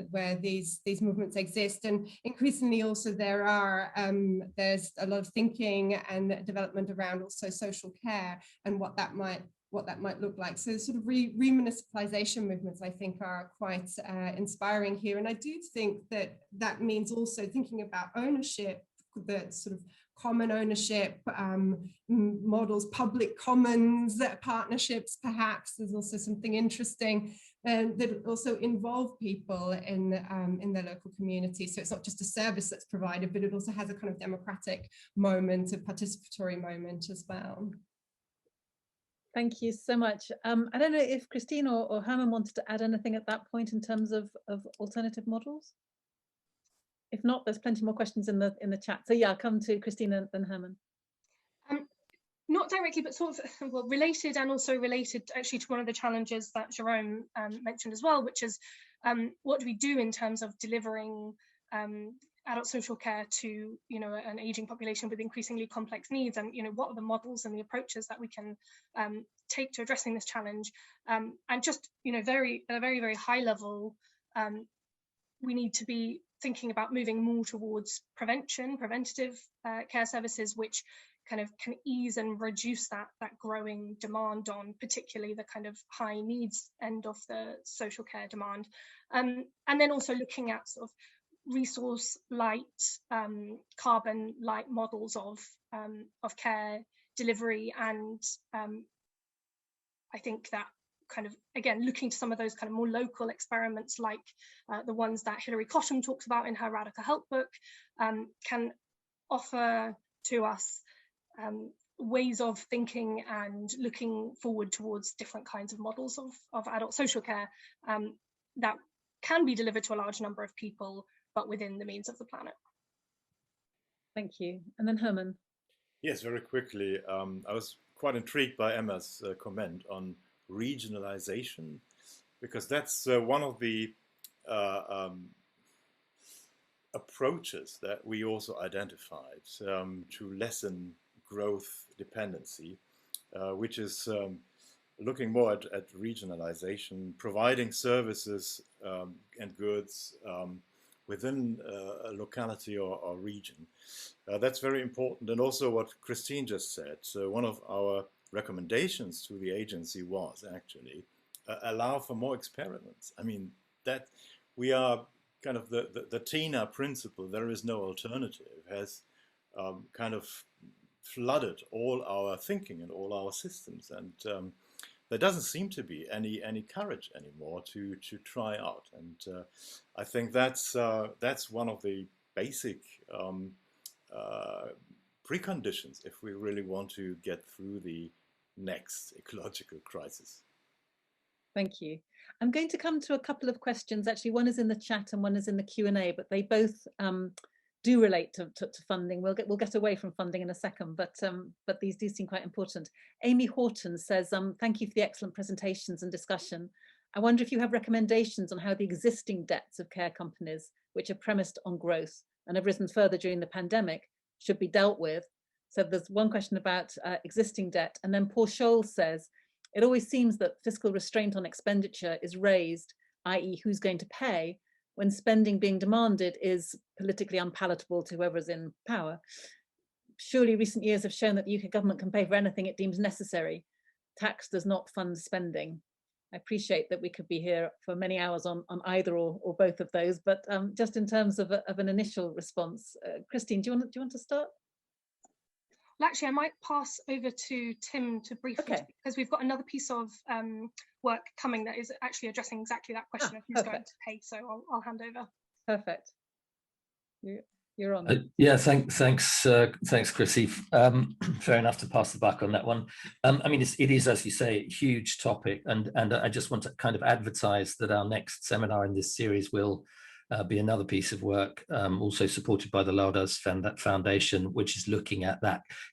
Speaker 4: where these movements exist. And increasingly also there's a lot of thinking and development around also social care and what that might look like. So sort of remunicipalization movements, I think, are quite inspiring here. And I do think that means also thinking about ownership, the sort of common ownership models, public commons partnerships, perhaps. There's also something interesting that also involve people in their local community. So it's not just a service that's provided, but it also has a kind of democratic moment, a participatory moment as well.
Speaker 1: Thank you so much. I don't know if Christine or Hermann wanted to add anything at that point in terms of alternative models. If not, there's plenty more questions in the chat. So yeah, I'll come to Christine and then Hermann.
Speaker 3: Not directly, but sort of related, and also related actually to one of the challenges that Jerome mentioned as well, which is what do we do in terms of delivering adult social care to an aging population with increasingly complex needs, and what are the models and the approaches that we can take to addressing this challenge, and just at a very very high level, we need to be thinking about moving more towards preventative care services, which kind of can ease and reduce that growing demand on particularly the kind of high needs end of the social care demand, and then also looking at sort of resource light, carbon light models of care delivery, and I think that kind of, again, looking to some of those kind of more local experiments like the ones that Hilary Cottam talks about in her Radical Help book, can offer to us ways of thinking and looking forward towards different kinds of models of adult social care that can be delivered to a large number of people, but within the means of the planet.
Speaker 1: Thank you. And then Hermann.
Speaker 5: Yes, very quickly. I was quite intrigued by Emma's comment on regionalization, because that's one of the approaches that we also identified to lessen growth dependency, which is looking more at regionalization, providing services and goods within a locality or region. That's very important. And also what Christine just said. So one of our recommendations to the agency was actually allow for more experiments. I mean, that we are kind of the TINA principle, there is no alternative, has kind of flooded all our thinking and all our systems, and there doesn't seem to be any courage anymore to try out. And I think that's one of the basic preconditions if we really want to get through the next ecological crisis.
Speaker 1: Thank you. I'm going to come to a couple of questions. Actually, one is in the chat and one is in the Q&A, but they both do relate to funding. We'll get away from funding in a second, but these do seem quite important. Amy Horton says, thank you for the excellent presentations and discussion. I wonder if you have recommendations on how the existing debts of care companies, which are premised on growth and have risen further during the pandemic, should be dealt with. So there's one question about existing debt. And then Paul Scholl says, it always seems that fiscal restraint on expenditure is raised, i.e. who's going to pay, when spending being demanded is politically unpalatable to whoever's in power. Surely recent years have shown that the UK government can pay for anything it deems necessary. Tax does not fund spending. I appreciate that we could be here for many hours on either or both of those, but just in terms of an initial response, Christine, do you want to start?
Speaker 3: Well, actually, I might pass over to Tim to briefly, because we've got another piece of work coming that is actually addressing exactly that question of who's going to pay. So I'll hand over. Perfect.
Speaker 1: You're on.
Speaker 2: Yeah, thanks, Chrissy. Fair enough to pass the buck on that one. I mean, it is, as you say, a huge topic, and I just want to kind of advertise that our next seminar in this series will be another piece of work, also supported by the Laudas Foundation, which is looking at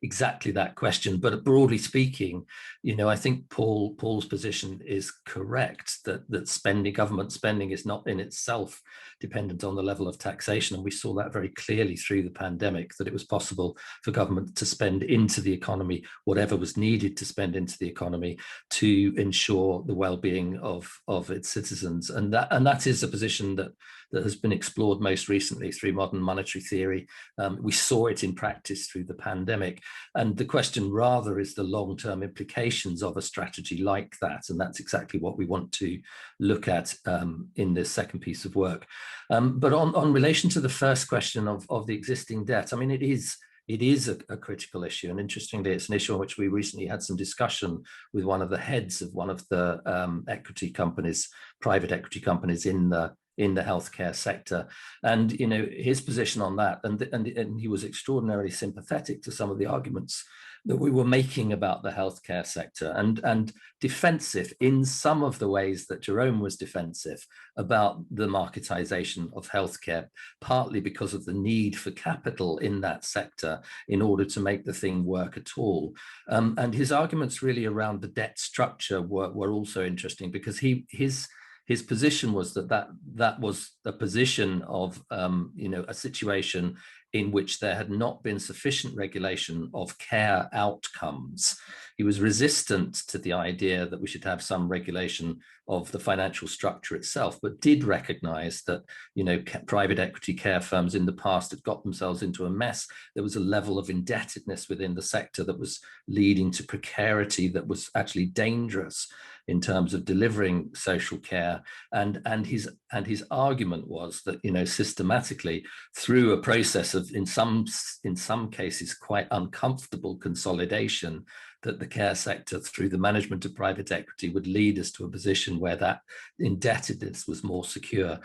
Speaker 2: exactly that question. But broadly speaking, I think Paul's position is correct, that government spending is not in itself dependent on the level of taxation. And we saw that very clearly through the pandemic, that it was possible for government to spend into the economy whatever was needed to spend into the economy to ensure the well-being of its citizens. And that is a position that has been explored most recently through modern monetary theory. We saw it in practice through the pandemic. And the question rather is the long-term implications of a strategy like that. And that's exactly what we want to look at in this second piece of work. But on relation to the first question of the existing debt, I mean, it is a critical issue. And interestingly, it's an issue on which we recently had some discussion with one of the heads of one of the private equity companies in the healthcare sector, and his position on that, and he was extraordinarily sympathetic to some of the arguments that we were making about the healthcare sector, and defensive in some of the ways that Jerome was defensive about the marketization of healthcare, partly because of the need for capital in that sector in order to make the thing work at all. And his arguments really around the debt structure were also interesting, because his position was that was a position of a situation in which there had not been sufficient regulation of care outcomes. He was resistant to the idea that we should have some regulation of the financial structure itself, but did recognize that private equity care firms in the past had got themselves into a mess. There was a level of indebtedness within the sector that was leading to precarity that was actually dangerous in terms of delivering social care, and his argument was that systematically, through a process of in some cases quite uncomfortable consolidation, that the care sector, through the management of private equity, would lead us to a position where that indebtedness was more secure.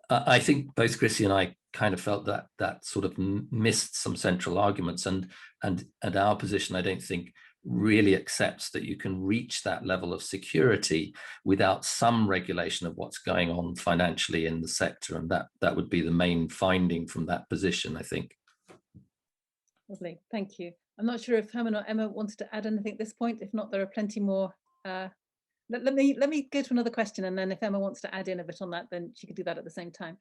Speaker 2: I think both Chrissy and I kind of felt that sort of missed some central arguments, and our position, I don't think, really accepts that you can reach that level of security without some regulation of what's going on financially in the sector, and that would be the main finding from that position, I think.
Speaker 1: Lovely, thank you. I'm not sure if Hermann or Emma wanted to add anything at this point. If not, there are plenty more. Let me go to another question, and then if Emma wants to add in a bit on that, then she could do that at the same time.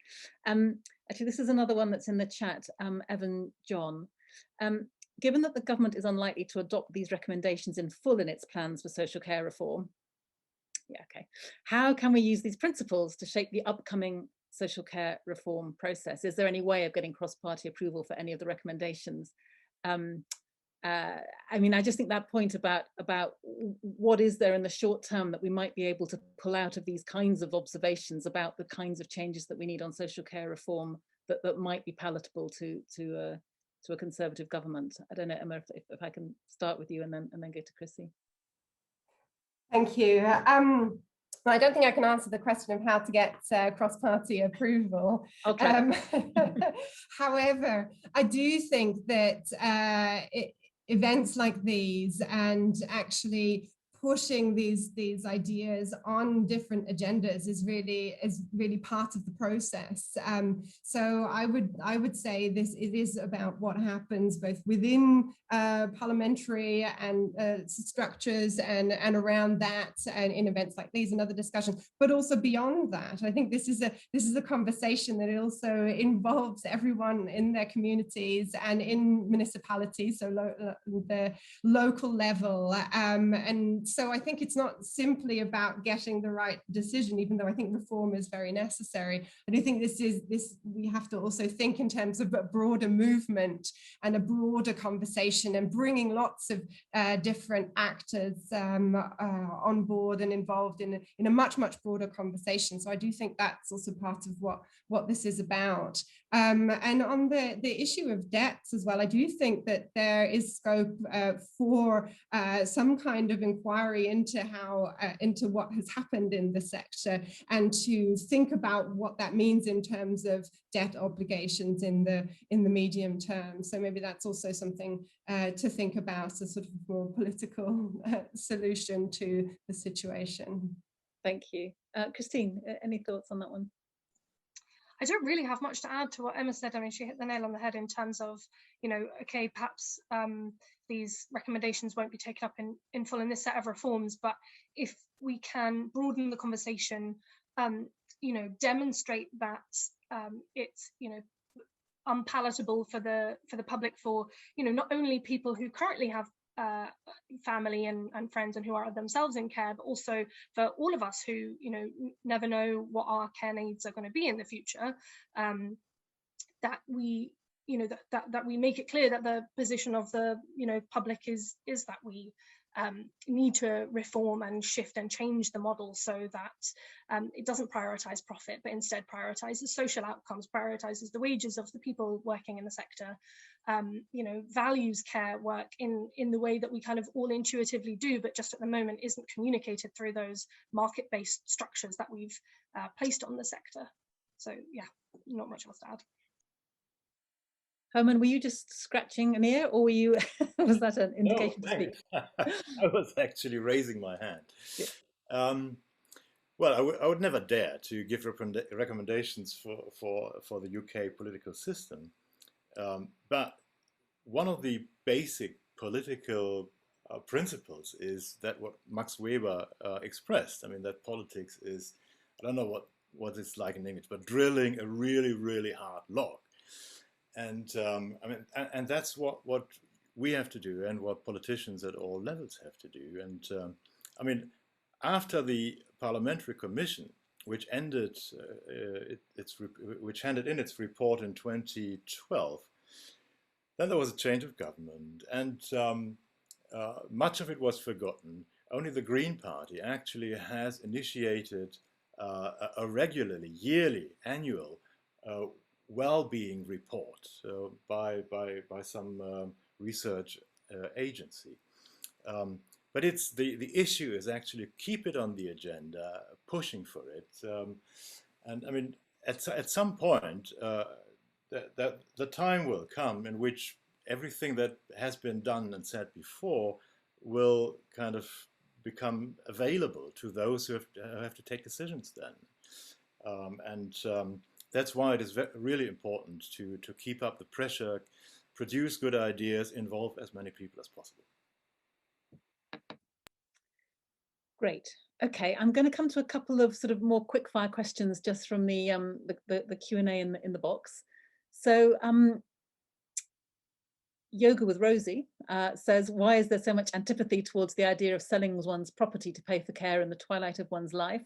Speaker 1: Actually, this is another one that's in the chat, Evan John. Given that the government is unlikely to adopt these recommendations in full in its plans for social care reform, how can we use these principles to shape the upcoming social care reform process? Is there any way of getting cross-party approval for any of the recommendations? I mean, I just think that point about what is there in the short term that we might be able to pull out of these kinds of observations about the kinds of changes that we need on social care reform that might be palatable to to a Conservative government? I don't know, Emma, if I can start with you and then go to Chrissy.
Speaker 4: Thank you. I don't think I can answer the question of how to get cross-party approval. However, I do think that events like these and actually pushing these ideas on different agendas is really part of the process. So I would say it is about what happens both within parliamentary and structures and around that, and in events like these and other discussions, but also beyond that. I think this is a conversation that also involves everyone in their communities and in municipalities, so the local level, and so I think it's not simply about getting the right decision, even though I think reform is very necessary. I do think we have to also think in terms of a broader movement and a broader conversation, and bringing lots of different actors on board and involved in a much broader conversation. So I do think that's also part of what this is about. And on the issue of debts as well, I do think that there is scope for some kind of inquiry into what has happened in the sector, and to think about what that means in terms of debt obligations in the medium term. So maybe that's also something to think about, a sort of more political solution to the situation.
Speaker 1: Thank you. Christine, any thoughts on that one?
Speaker 3: I don't really have much to add to what Emma said. I mean, she hit the nail on the head in terms of, okay, perhaps these recommendations won't be taken up in full in this set of reforms, but if we can broaden the conversation, demonstrate that it's, unpalatable for the public, for, not only people who currently have family and friends and who are themselves in care, but also for all of us who never know what our care needs are going to be in the future, that we that we make it clear that the position of the public is that we need to reform and shift and change the model, so that it doesn't prioritize profit, but instead prioritizes social outcomes, prioritizes the wages of the people working in the sector, values care work in the way that we kind of all intuitively do, but just at the moment isn't communicated through those market-based structures that we've placed on the sector. So yeah, not much else to add.
Speaker 1: Hermann, were you just scratching an ear, or were you? Was that an indication to speak?
Speaker 5: I was actually raising my hand.
Speaker 1: Yeah.
Speaker 5: Well, I would never dare to give recommendations for the UK political system, but one of the basic political principles is that what Max Weber expressed. I mean, that politics is, I don't know what it's like in English, but drilling a really hard log. And and that's what we have to do, and what politicians at all levels have to do. And after the Parliamentary Commission, which handed in its report in 2012, then there was a change of government, and much of it was forgotten. Only the Green Party actually has initiated a regularly, yearly, annual well-being report by some research agency. But it's the issue is actually keep it on the agenda, pushing for it. And I mean, at some point, the time will come in which everything that has been done and said before will kind of become available to those who have to take decisions then. That's why it is really important to keep up the pressure, produce good ideas, involve as many people as possible.
Speaker 1: Great. Okay, I'm going to come to a couple of sort of more quick-fire questions just from the Q&A in the box. So Yoga with Rosie says, why is there so much antipathy towards the idea of selling one's property to pay for care in the twilight of one's life?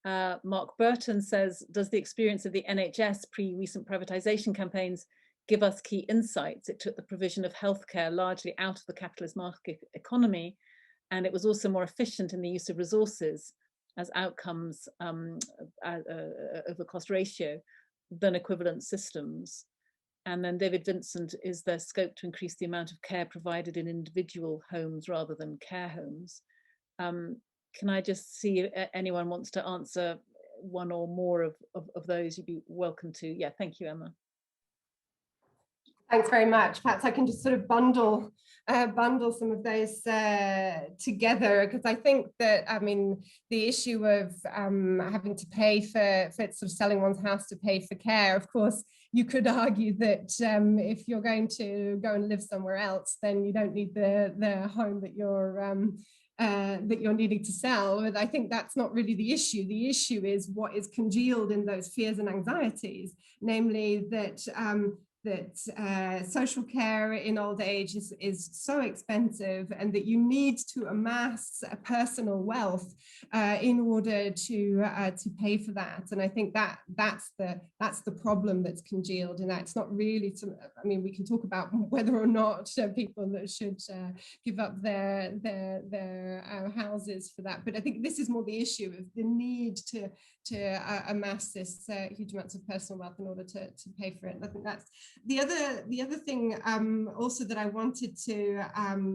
Speaker 1: Mark Burton says, does the experience of the NHS pre-recent privatisation campaigns give us key insights? It took the provision of healthcare largely out of the capitalist market economy, and it was also more efficient in the use of resources as outcomes over cost ratio than equivalent systems. And then David Vincent, is there scope to increase the amount of care provided in individual homes rather than care homes? Can I just see if anyone wants to answer one or more of those? You'd be welcome to. Yeah, thank you, Emma.
Speaker 4: Thanks very much. Perhaps I can just sort of bundle some of those together, because I think that, I mean, the issue of having to pay for sort of selling one's house to pay for care, of course, you could argue that if you're going to go and live somewhere else, then you don't need the home that you're needing to sell. But I think that's not really the issue. The issue is what is congealed in those fears and anxieties, namely that social care in old age is so expensive, and that you need to amass a personal wealth in order to pay for that. And I think that's the problem that's congealed, and that's not really. I mean, we can talk about whether or not people that should give up their houses for that, but I think this is more the issue of the need to amass this huge amounts of personal wealth in order to pay for it. And I think that's the other thing also that I wanted to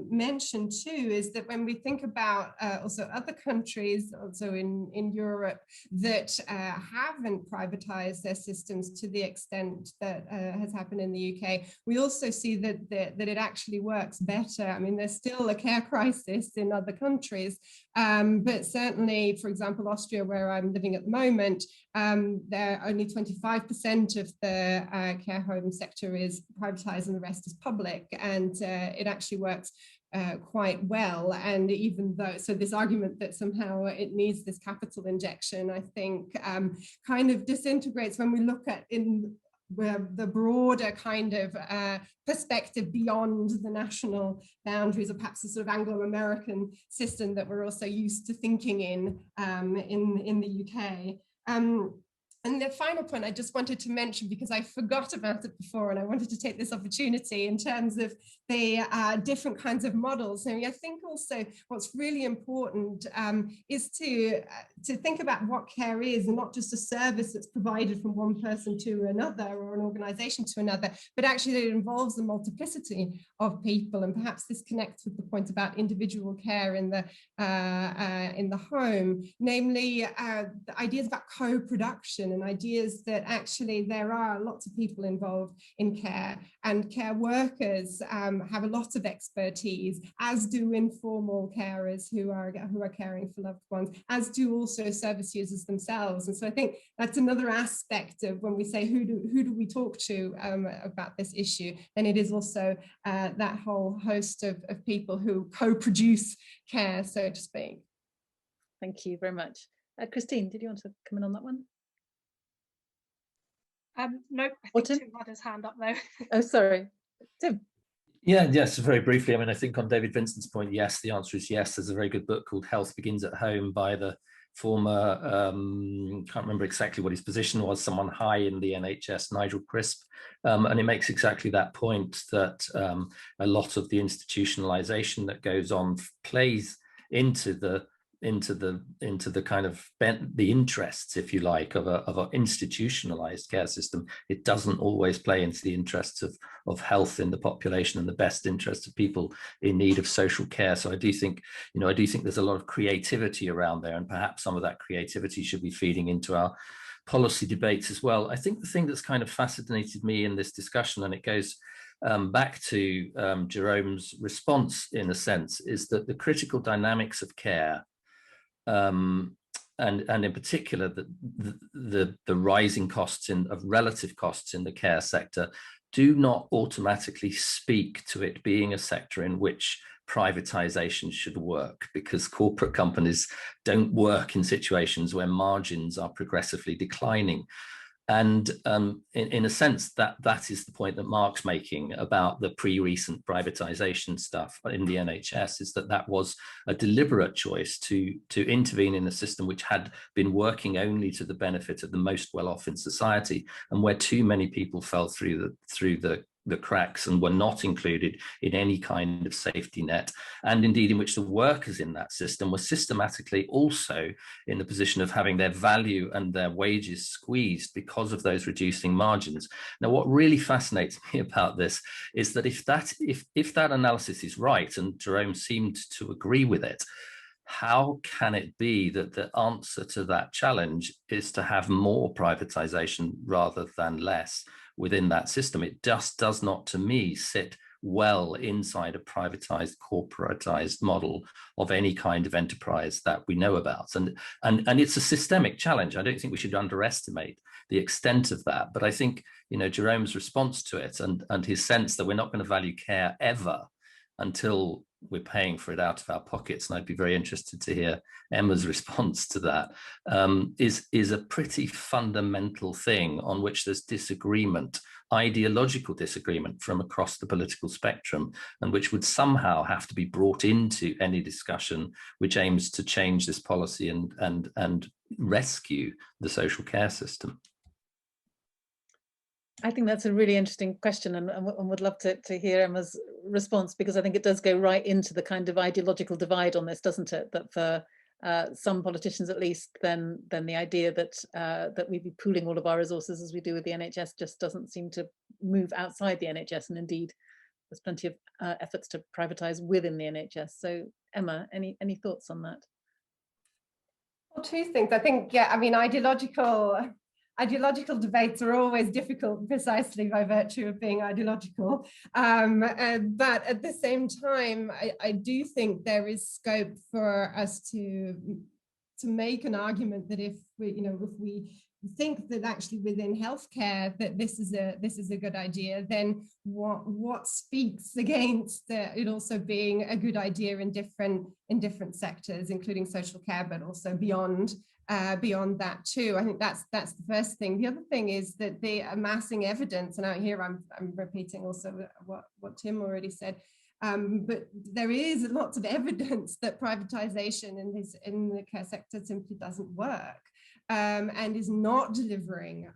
Speaker 4: mention too, is that when we think about also other countries, also in Europe, that haven't privatized their systems to the extent that has happened in the UK, we also see that it actually works better. I mean, there's still a care crisis in other countries, but certainly, for example, Austria, where I'm living at the moment, there only 25% of the care home sector is privatized and the rest is public, and it actually works quite well. And even though, so this argument that somehow it needs this capital injection, I think kind of disintegrates when we look at where the broader kind of perspective beyond the national boundaries, or perhaps the sort of Anglo-American system that we're also used to thinking in the UK. And the final point I just wanted to mention, because I forgot about it before, and I wanted to take this opportunity in terms of the different kinds of models. And I think also what's really important is to think about what care is, and not just a service that's provided from one person to another or an organization to another, but actually that it involves a multiplicity of people. And perhaps this connects with the point about individual care in the home, namely the ideas about co-production, and ideas that actually there are lots of people involved in care, and care workers have a lot of expertise, as do informal carers who are caring for loved ones, as do also service users themselves. And so I think that's another aspect of when we say who do we talk to about this issue, then it is also that whole host of people who co-produce care, so to speak.
Speaker 1: Thank you very much. Christine, did you want to come in on that one?
Speaker 3: Nope, I think Tim had his hand up though.
Speaker 1: Oh, sorry, Tim.
Speaker 2: Yeah, yes, very briefly. I mean, I think on David Vincent's point, yes, the answer is yes. There's a very good book called Health Begins at Home by the former, can't remember exactly what his position was, someone high in the NHS, Nigel Crisp, and it makes exactly that point, that a lot of the institutionalization that goes on plays into the kind of the interests, if you like, of an institutionalized care system. It doesn't always play into the interests of health in the population and the best interests of people in need of social care. So I do think there's a lot of creativity around there, and perhaps some of that creativity should be feeding into our policy debates as well. I think the thing that's kind of fascinated me in this discussion, and it goes back to Jerome's response in a sense, is that the critical dynamics of care, and in particular the rising costs of relative costs in the care sector, do not automatically speak to it being a sector in which privatization should work, because corporate companies don't work in situations where margins are progressively declining. And in a sense, that is the point that Mark's making about the pre-recent privatization stuff in the NHS, is that was a deliberate choice to intervene in a system which had been working only to the benefit of the most well-off in society, and where too many people fell through the the cracks and were not included in any kind of safety net, and indeed in which the workers in that system were systematically also in the position of having their value and their wages squeezed because of those reducing margins. Now, what really fascinates me about this is that if that analysis is right, and Jerome seemed to agree with it, how can it be that the answer to that challenge is to have more privatization rather than less within that system? It just does not, to me, sit well inside a privatized, corporatized model of any kind of enterprise that we know about. And it's a systemic challenge. I don't think we should underestimate the extent of that. But I think, you know, Jerome's response to it and his sense that we're not going to value care ever until we're paying for it out of our pockets, and I'd be very interested to hear Emma's response to that, is a pretty fundamental thing on which there's disagreement, ideological disagreement from across the political spectrum, and which would somehow have to be brought into any discussion which aims to change this policy and rescue the social care system.
Speaker 1: I think that's a really interesting question, and would love to hear Emma's response, because I think it does go right into the kind of ideological divide on this, doesn't it? That for some politicians, at least, then the idea that we'd be pooling all of our resources as we do with the NHS just doesn't seem to move outside the NHS, and indeed, there's plenty of efforts to privatise within the NHS. So, Emma, any thoughts on that?
Speaker 4: Well, two things. I think, yeah, I mean, ideological debates are always difficult precisely by virtue of being ideological. But at the same time, I do think there is scope for us to make an argument that if we think that actually within healthcare that this is a good idea, then what speaks against it also being a good idea in different sectors, including social care, but also beyond that too. I think that's the first thing. The other thing is that the amassing evidence, and out here I'm repeating also what Tim already said, but there is lots of evidence that privatization in the care sector simply doesn't work. And is not delivering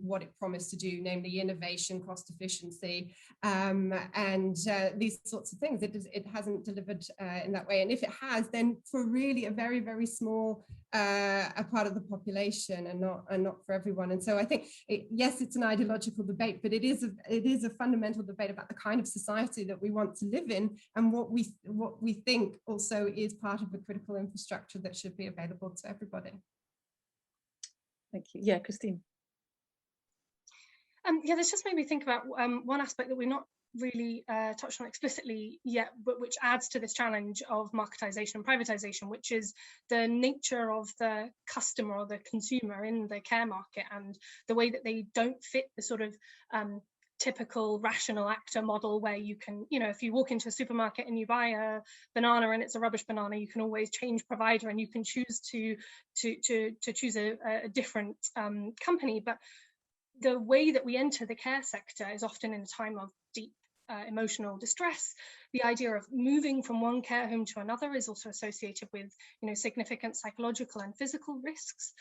Speaker 4: what it promised to do, namely innovation, cost efficiency, and these sorts of things. It hasn't delivered in that way. And if it has, then for really a very, very small a part of the population, and not for everyone. And so I think, yes, it's an ideological debate, but it is a fundamental debate about the kind of society that we want to live in, and what we think also is part of a critical infrastructure that should be available to everybody.
Speaker 1: Thank you. Yeah, Christine.
Speaker 3: Yeah, this just made me think about one aspect that we've not really touched on explicitly yet, but which adds to this challenge of marketization and privatization, which is the nature of the customer or the consumer in the care market, and the way that they don't fit the sort of typical rational actor model where you can, if you walk into a supermarket and you buy a banana and it's a rubbish banana, you can always change provider and you can choose to choose a different company. But the way that we enter the care sector is often in a time of deep emotional distress. The idea of moving from one care home to another is also associated with, significant psychological and physical risks,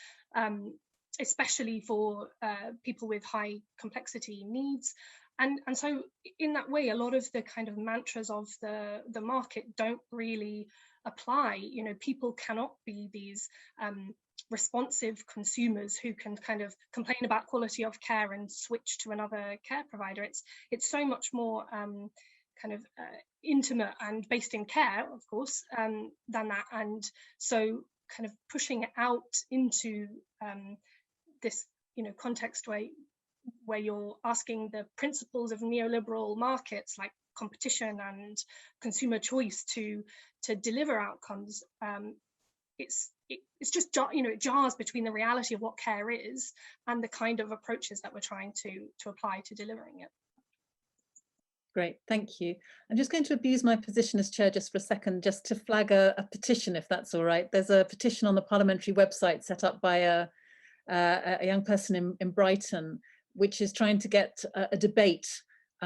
Speaker 3: especially for people with high complexity needs. And so in that way, a lot of the kind of mantras of the market don't really apply. People cannot be these responsive consumers who can kind of complain about quality of care and switch to another care provider. It's so much more kind of intimate and based in care, of course, than that. And so kind of pushing it out into this context where you're asking the principles of neoliberal markets like competition and consumer choice to deliver outcomes, it's just it jars between the reality of what care is and the kind of approaches that we're trying to apply to delivering it.
Speaker 1: Great, thank you. I'm just going to abuse my position as chair just for a second, just to flag a petition, if that's all right. There's a petition on the parliamentary website set up by a young person in Brighton, which is trying to get a debate.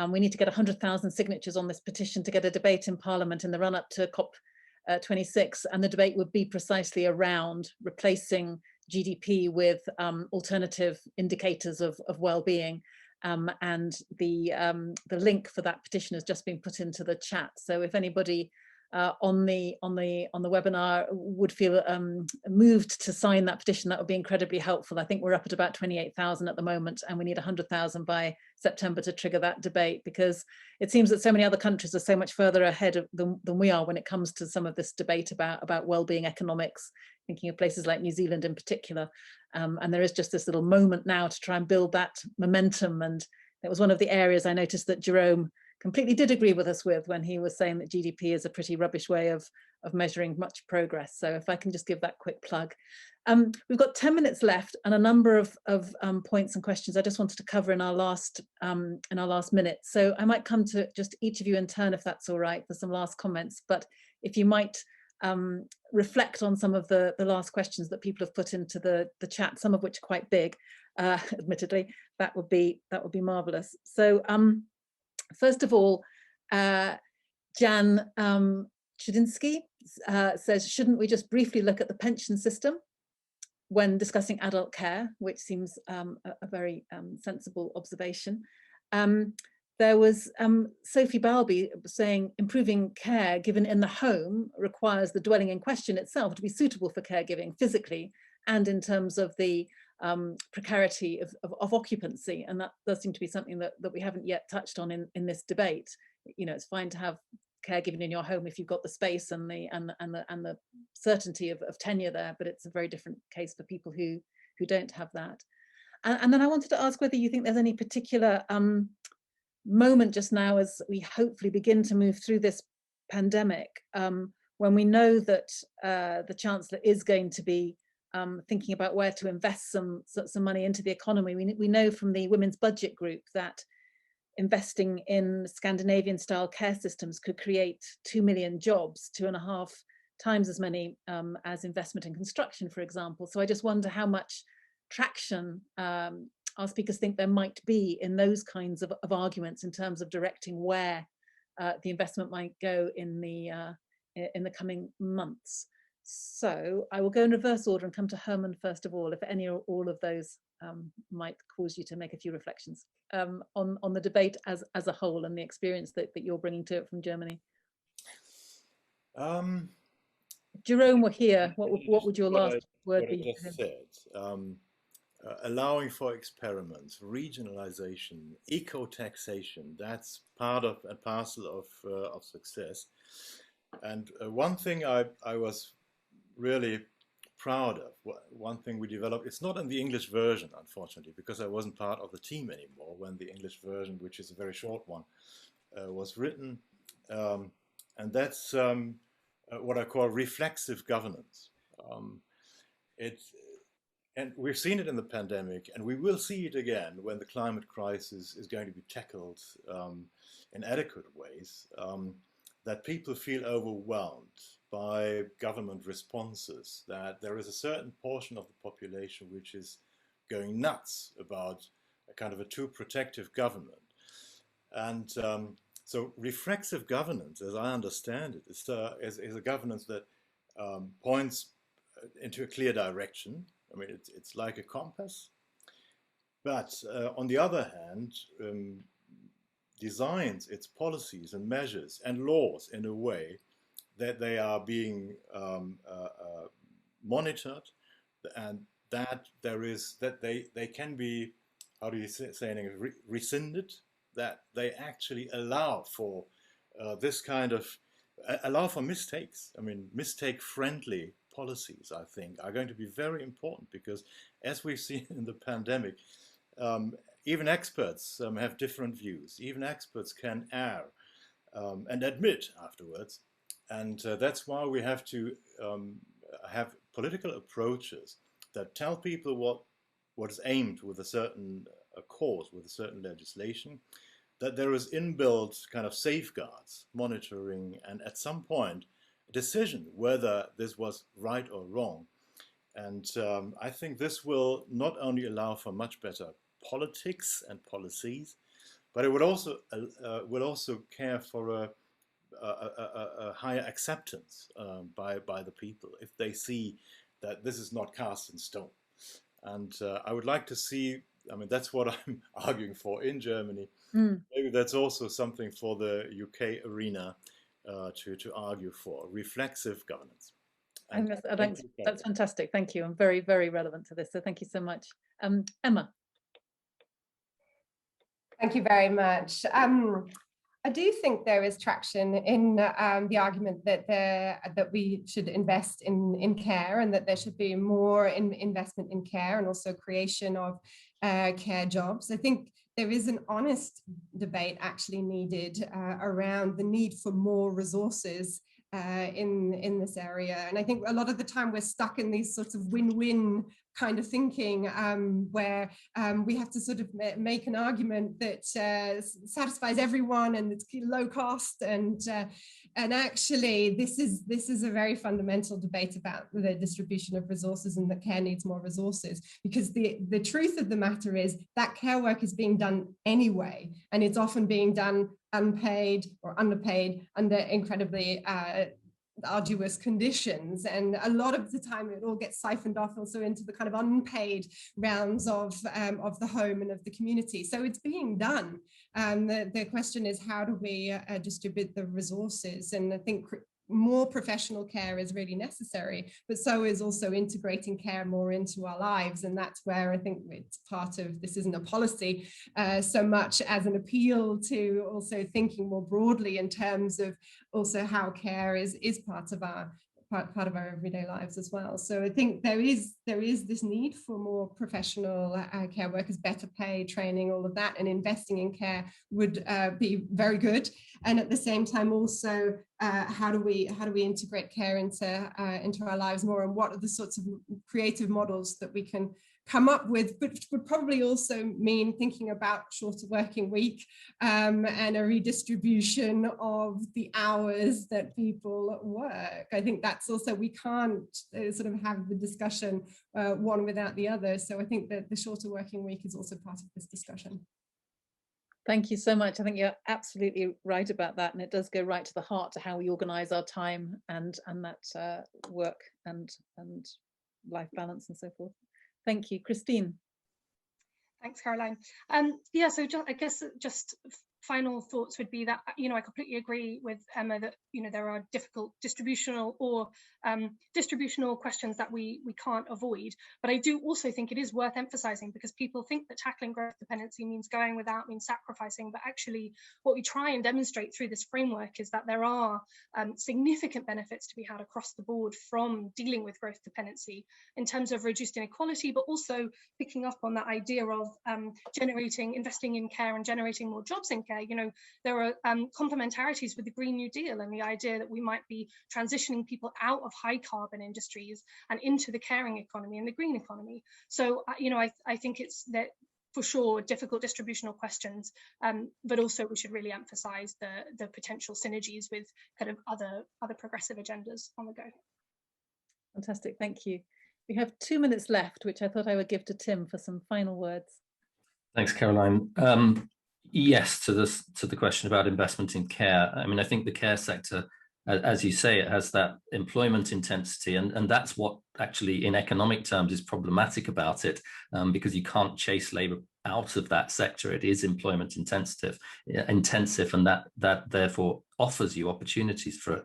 Speaker 1: We need to get 100,000 signatures on this petition to get a debate in Parliament in the run-up to COP26, and the debate would be precisely around replacing GDP with alternative indicators of well-being. and the link for that petition has just been put into the chat. So if anybody on the webinar would feel moved to sign that petition, that would be incredibly helpful. I think we're up at about 28,000 at the moment, and we need 100,000 by September to trigger that debate, because it seems that so many other countries are so much further ahead than we are when it comes to some of this debate about well-being economics, thinking of places like New Zealand in particular. And there is just this little moment now to try and build that momentum. And it was one of the areas I noticed that Jerome completely did agree with us with when he was saying that GDP is a pretty rubbish way of measuring much progress. So if I can just give that quick plug. We've got 10 minutes left and a number of points and questions I just wanted to cover in our last minute. So I might come to just each of you in turn, if that's all right, for some last comments. But if you might reflect on some of the last questions that people have put into the chat, some of which are quite big, admittedly, that would be marvelous. So first of all, Jan Chudinsky says, shouldn't we just briefly look at the pension system when discussing adult care, which seems a very sensible observation. There was Sophie Balby saying improving care given in the home requires the dwelling in question itself to be suitable for caregiving physically and in terms of the precarity of occupancy. And that does seem to be something that we haven't yet touched on in this debate. You know, it's fine to have caregiving in your home if you've got the space and the certainty of tenure there, but it's a very different case for people who don't have that. And then I wanted to ask whether you think there's any particular moment just now as we hopefully begin to move through this pandemic, when we know that the Chancellor is going to be thinking about where to invest some money into the economy. We know from the Women's Budget Group that investing in Scandinavian style care systems could create 2 million jobs, 2.5 times as many as investment in construction, for example. So I just wonder how much traction our speakers think there might be in those kinds of arguments in terms of directing where the investment might go in the coming months. So I will go in reverse order and come to Hermann first of all, if any or all of those might cause you to make a few reflections on the debate as a whole and the experience that you're bringing to it from Germany. Jerome were here. What would your last word be?
Speaker 5: What I just said. Allowing for experiments, regionalization, eco-taxation, that's part of and parcel of success. And one thing I was really proud of, one thing we developed, it's not in the English version, unfortunately, because I wasn't part of the team anymore when the English version, which is a very short one, was written. And that's what I call reflexive governance. And we've seen it in the pandemic, and we will see it again when the climate crisis is going to be tackled in adequate ways, that people feel overwhelmed by government responses, that there is a certain portion of the population which is going nuts about a kind of a too protective government. And so reflexive governance, as I understand it, is a governance that points into a clear direction. I mean, it's like a compass, but on the other hand, designs its policies and measures and laws in a way that they are being monitored, and that they can be, how do you say it, rescinded, that they actually allow for this kind of, allow for mistakes. I mean, mistake-friendly policies, I think, are going to be very important, because as we've seen in the pandemic, even experts have different views. Even experts can err and admit afterwards. And that's why we have to have political approaches that tell people what is aimed with a certain cause, with a certain legislation, that there is inbuilt kind of safeguards, monitoring, and at some point, a decision whether this was right or wrong. And I think this will not only allow for much better politics and policies, but it would also will also care for a higher acceptance by the people if they see that this is not cast in stone. And I would like to see I mean, that's what I'm arguing for in Germany.
Speaker 1: Mm.
Speaker 5: Maybe that's also something for the UK arena to argue for, reflexive governance. And
Speaker 1: That's fantastic. Thank you. And very, very relevant to this. So thank you so much. Emma.
Speaker 4: Thank you very much. I do think there is traction in the argument that we should invest in care, and that there should be more investment in care, and also creation of care jobs. I think there is an honest debate actually needed around the need for more resources in this area. And I think a lot of the time we're stuck in these sorts of win-win kind of thinking where we have to sort of make an argument that satisfies everyone and it's low cost, and actually this is a very fundamental debate about the distribution of resources, and that care needs more resources, because the truth of the matter is that care work is being done anyway, and it's often being done unpaid or underpaid under incredibly arduous conditions, and a lot of the time it all gets siphoned off also into the kind of unpaid rounds of the home and of the community. So it's being done. The question is, how do we distribute the resources? And I think more professional care is really necessary, but so is also integrating care more into our lives. And that's where I think it's part of, this isn't a policy so much as an appeal to also thinking more broadly in terms of also how care is part of our everyday lives as well. So I think there is this need for more professional care workers, better pay, training, all of that, and investing in care would be very good. And at the same time, also how do we integrate care into our lives more, and what are the sorts of creative models that we can come up with, but would probably also mean thinking about shorter working week and a redistribution of the hours that people work. I think that's also, we can't sort of have the discussion one without the other. So I think that the shorter working week is also part of this discussion.
Speaker 1: Thank you so much. I think you're absolutely right about that, and it does go right to the heart to how we organise our time and that work and life balance and so forth. Thank you, Christine.
Speaker 3: Thanks, Caroline. Yeah, so I guess just final thoughts would be that, I completely agree with Emma that, there are difficult distributional questions that we can't avoid. But I do also think it is worth emphasizing, because people think that tackling growth dependency means going without, means sacrificing. But actually, what we try and demonstrate through this framework is that there are significant benefits to be had across the board from dealing with growth dependency in terms of reduced inequality, but also picking up on that idea of investing in care and generating more jobs in care. There are complementarities with the Green New Deal and the idea that we might be transitioning people out of high carbon industries and into the caring economy and the green economy. So, I think it's that for sure difficult distributional questions, but also we should really emphasize the potential synergies with kind of other progressive agendas on the go.
Speaker 1: Fantastic, thank you. We have 2 minutes left, which I thought I would give to Tim for some final words.
Speaker 2: Thanks, Caroline. Yes, to the question about investment in care. I mean, I think the care sector, as you say, it has that employment intensity, and that's what actually in economic terms is problematic about it, because you can't chase labour out of that sector. It is employment intensive, and that therefore offers you opportunities for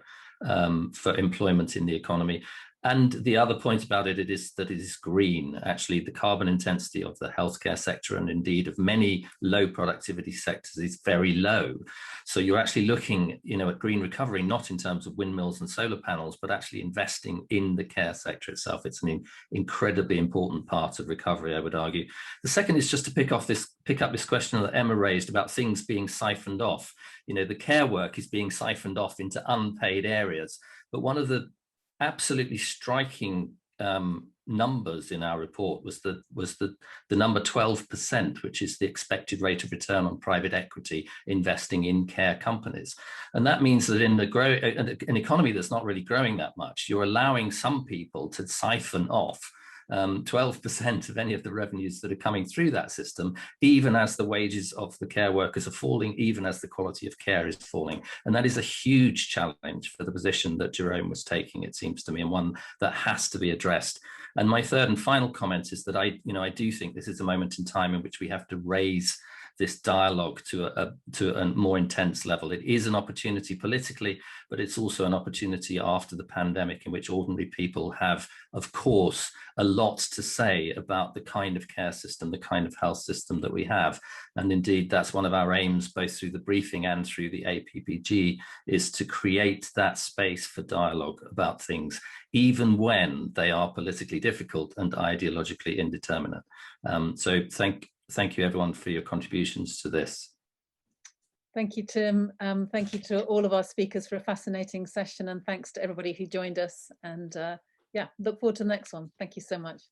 Speaker 2: employment in the economy. And the other point about it is that it is green. Actually, the carbon intensity of the healthcare sector, and indeed of many low productivity sectors, is very low. So you're actually looking, at green recovery, not in terms of windmills and solar panels, but actually investing in the care sector itself. It's an incredibly important part of recovery, I would argue. The second is just to pick up this question that Emma raised about things being siphoned off. The care work is being siphoned off into unpaid areas. But one of the absolutely striking numbers in our report was the number 12%, which is the expected rate of return on private equity investing in care companies. And that means that in an economy that's not really growing that much, you're allowing some people to siphon off 12% of any of the revenues that are coming through that system, even as the wages of the care workers are falling, even as the quality of care is falling. And that is a huge challenge for the position that Jerome was taking, it seems to me, and one that has to be addressed. And my third and final comment is that I do think this is a moment in time in which we have to raise this dialogue to a more intense level. It is an opportunity politically, but it's also an opportunity after the pandemic in which ordinary people have, of course, a lot to say about the kind of care system, the kind of health system that we have. And indeed, that's one of our aims, both through the briefing and through the APPG, is to create that space for dialogue about things, even when they are politically difficult and ideologically indeterminate. So thank you everyone for your contributions to this.
Speaker 1: Thank you, Tim. Thank you to all of our speakers for a fascinating session, and thanks to everybody who joined us. And yeah, look forward to the next one. Thank you so much.